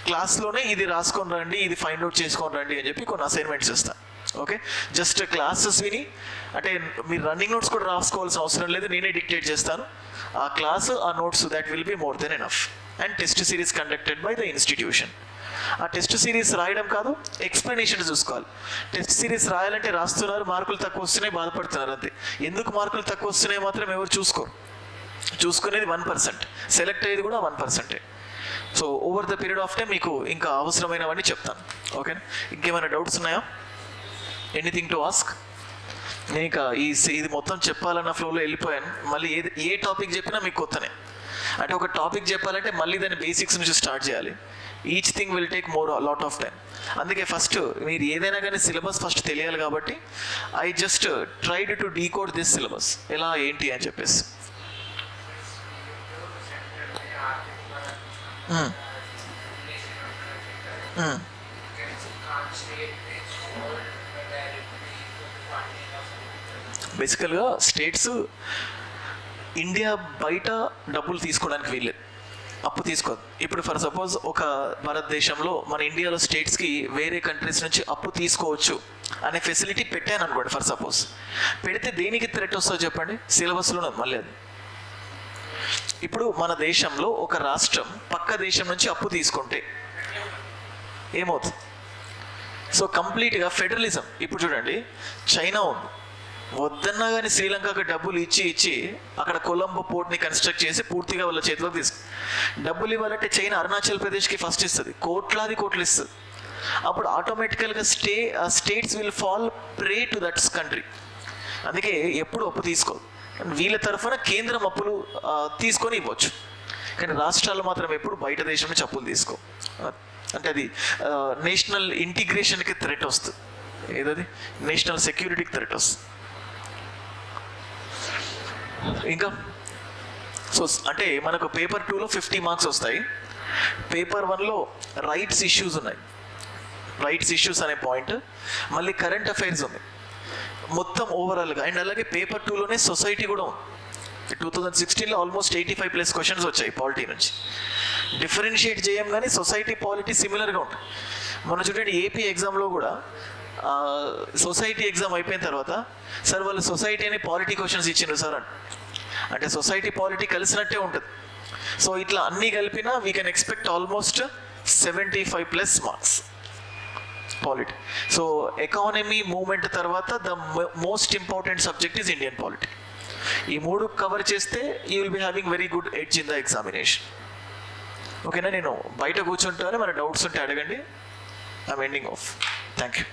క్లాస్లోనే ఇది రాసుకొని రండి, ఇది ఫైండ్ అవుట్ చేసుకొని రండి అని చెప్పి కొన్ని అసైన్మెంట్స్ ఇస్తాను. ఓకే, జస్ట్ క్లాసెస్ విని, అంటే మీరు రన్నింగ్ నోట్స్ కూడా రాసుకోవాల్సిన అవసరం లేదు, నేనే డిక్టేట్ చేస్తాను. ఆ క్లాసు, ఆ notes, that will be more than enough. And test series conducted by the institution. ఆ టెస్ట్ సిరీస్ రాయడం కాదు, ఎక్స్ప్లెనేషన్ చూసుకోవాలి. టెస్ట్ సిరీస్ రాయాలంటే రాస్తున్నారు, మార్కులు తక్కువ వస్తున్నాయి, బాధపడుతున్నారు అంతే. ఎందుకు మార్కులు తక్కువ వస్తున్నాయి మాత్రం ఎవరు చూసుకోరు. చూసుకునేది 1%, సెలెక్ట్ అయ్యేది కూడా 1%. So over the period of time మీకు ఇంకా అవసరమైనవన్నీ చెప్తాను. ఓకేనా, ఇంకేమైనా డౌట్స్ ఉన్నాయా? Anything to ask? నేను ఇంకా ఇది మొత్తం చెప్పాలన్న ఫ్లోలో వెళ్ళిపోయాను. మళ్ళీ ఏ టాపిక్ చెప్పినా మీకు కొత్తనే. అంటే ఒక టాపిక్ చెప్పాలంటే మళ్ళీ దాని బేసిక్స్ నుంచి స్టార్ట్ చేయాలి. Each thing will take lot of time. అందుకే ఫస్ట్ మీరు ఏదైనా కానీ సిలబస్ ఫస్ట్ తెలియాలి. కాబట్టి I just tried to decode this syllabus, ఎలా ఏంటి అని చెప్పేసి. బేసికల్గా స్టేట్స్ ఇండియా బయట డబ్బులు తీసుకోవడానికి వీల్లేదు, అప్పు తీసుకోదు. ఇప్పుడు ఫర్ సపోజ్ ఒక భారతదేశంలో, మన ఇండియాలో స్టేట్స్కి వేరే కంట్రీస్ నుంచి అప్పు తీసుకోవచ్చు అనే ఫెసిలిటీ పెట్టాను అనుకోండి. ఫర్ సపోజ్ పెడితే దేనికి థ్రెట్ వస్తుందో చెప్పండి? సిలబస్లో ఉన్నది మళ్ళీ అది. ఇప్పుడు మన దేశంలో ఒక రాష్ట్రం పక్క దేశం నుంచి అప్పు తీసుకుంటే ఏమవుతుంది? సో కంప్లీట్గా ఫెడరలిజం. ఇప్పుడు చూడండి, చైనా ఉంది, వద్దన్నా కానీ శ్రీలంకకు డబ్బులు ఇచ్చి అక్కడ కొలంబో పోర్ట్ని కన్స్ట్రక్ట్ చేసి పూర్తిగా వాళ్ళ చేతిలోకి తీసుకు. డబ్బులు ఇవ్వాలంటే చైనా అరుణాచల్ ప్రదేశ్కి ఫస్ట్ ఇస్తుంది, కోట్లు ఇస్తుంది. అప్పుడు ఆటోమేటికల్గా states will fall prey to that's country. అందుకే ఎప్పుడు అప్పు తీసుకోదు. వీళ్ళ తరఫున కేంద్రం అప్పులు తీసుకొని ఇవ్వచ్చు, కానీ రాష్ట్రాలు మాత్రం ఎప్పుడు బయట దేశం నుంచి అప్పులు తీసుకో. అంటే అది నేషనల్ ఇంటిగ్రేషన్కి థ్రెట్ వస్తుంది, ఏదది నేషనల్ సెక్యూరిటీకి థ్రెట్ వస్తుంది. ఇంకా సో అంటే మనకు పేపర్ 2లో 50 మార్క్స్ వస్తాయి. పేపర్ 1లో రైట్స్ ఇష్యూస్ ఉన్నాయి, రైట్స్ ఇష్యూస్ అనే పాయింట్. మళ్ళీ కరెంట్ అఫైర్స్ ఉంది మొత్తం ఓవరాల్గా. అండ్ అలాగే పేపర్ 2లోనే సొసైటీ కూడా ఉంది. 2016లో ఆల్మోస్ట్ 85+ క్వశ్చన్స్ వచ్చాయి పాలిటీ నుంచి. డిఫరెన్షియేట్ చేయం కానీ సొసైటీ పాలిటీ సిమిలర్గా ఉంటుంది. మనం చూడండి ఏపీ ఎగ్జామ్లో కూడా సొసైటీ ఎగ్జామ్ అయిపోయిన తర్వాత, సార్ వాళ్ళు సొసైటీ అని పాలిటీ క్వశ్చన్స్ ఇచ్చిండ్రు సార్ అంటే సొసైటీ పాలిటీ కలిసినట్టే ఉంటుంది. సో ఇట్లా అన్నీ కలిపినా we can expect almost 75+ marks polity. So economy movement తర్వాత the most important subject is Indian polity. ఈ 3 కవర్ చేస్తే you will be having very good edge in the examination. ఓకేనా, నేను బయట కూర్చుంటాను, మన డౌట్స్ ఉంటే అడగండి. I'm ending off. Thank you.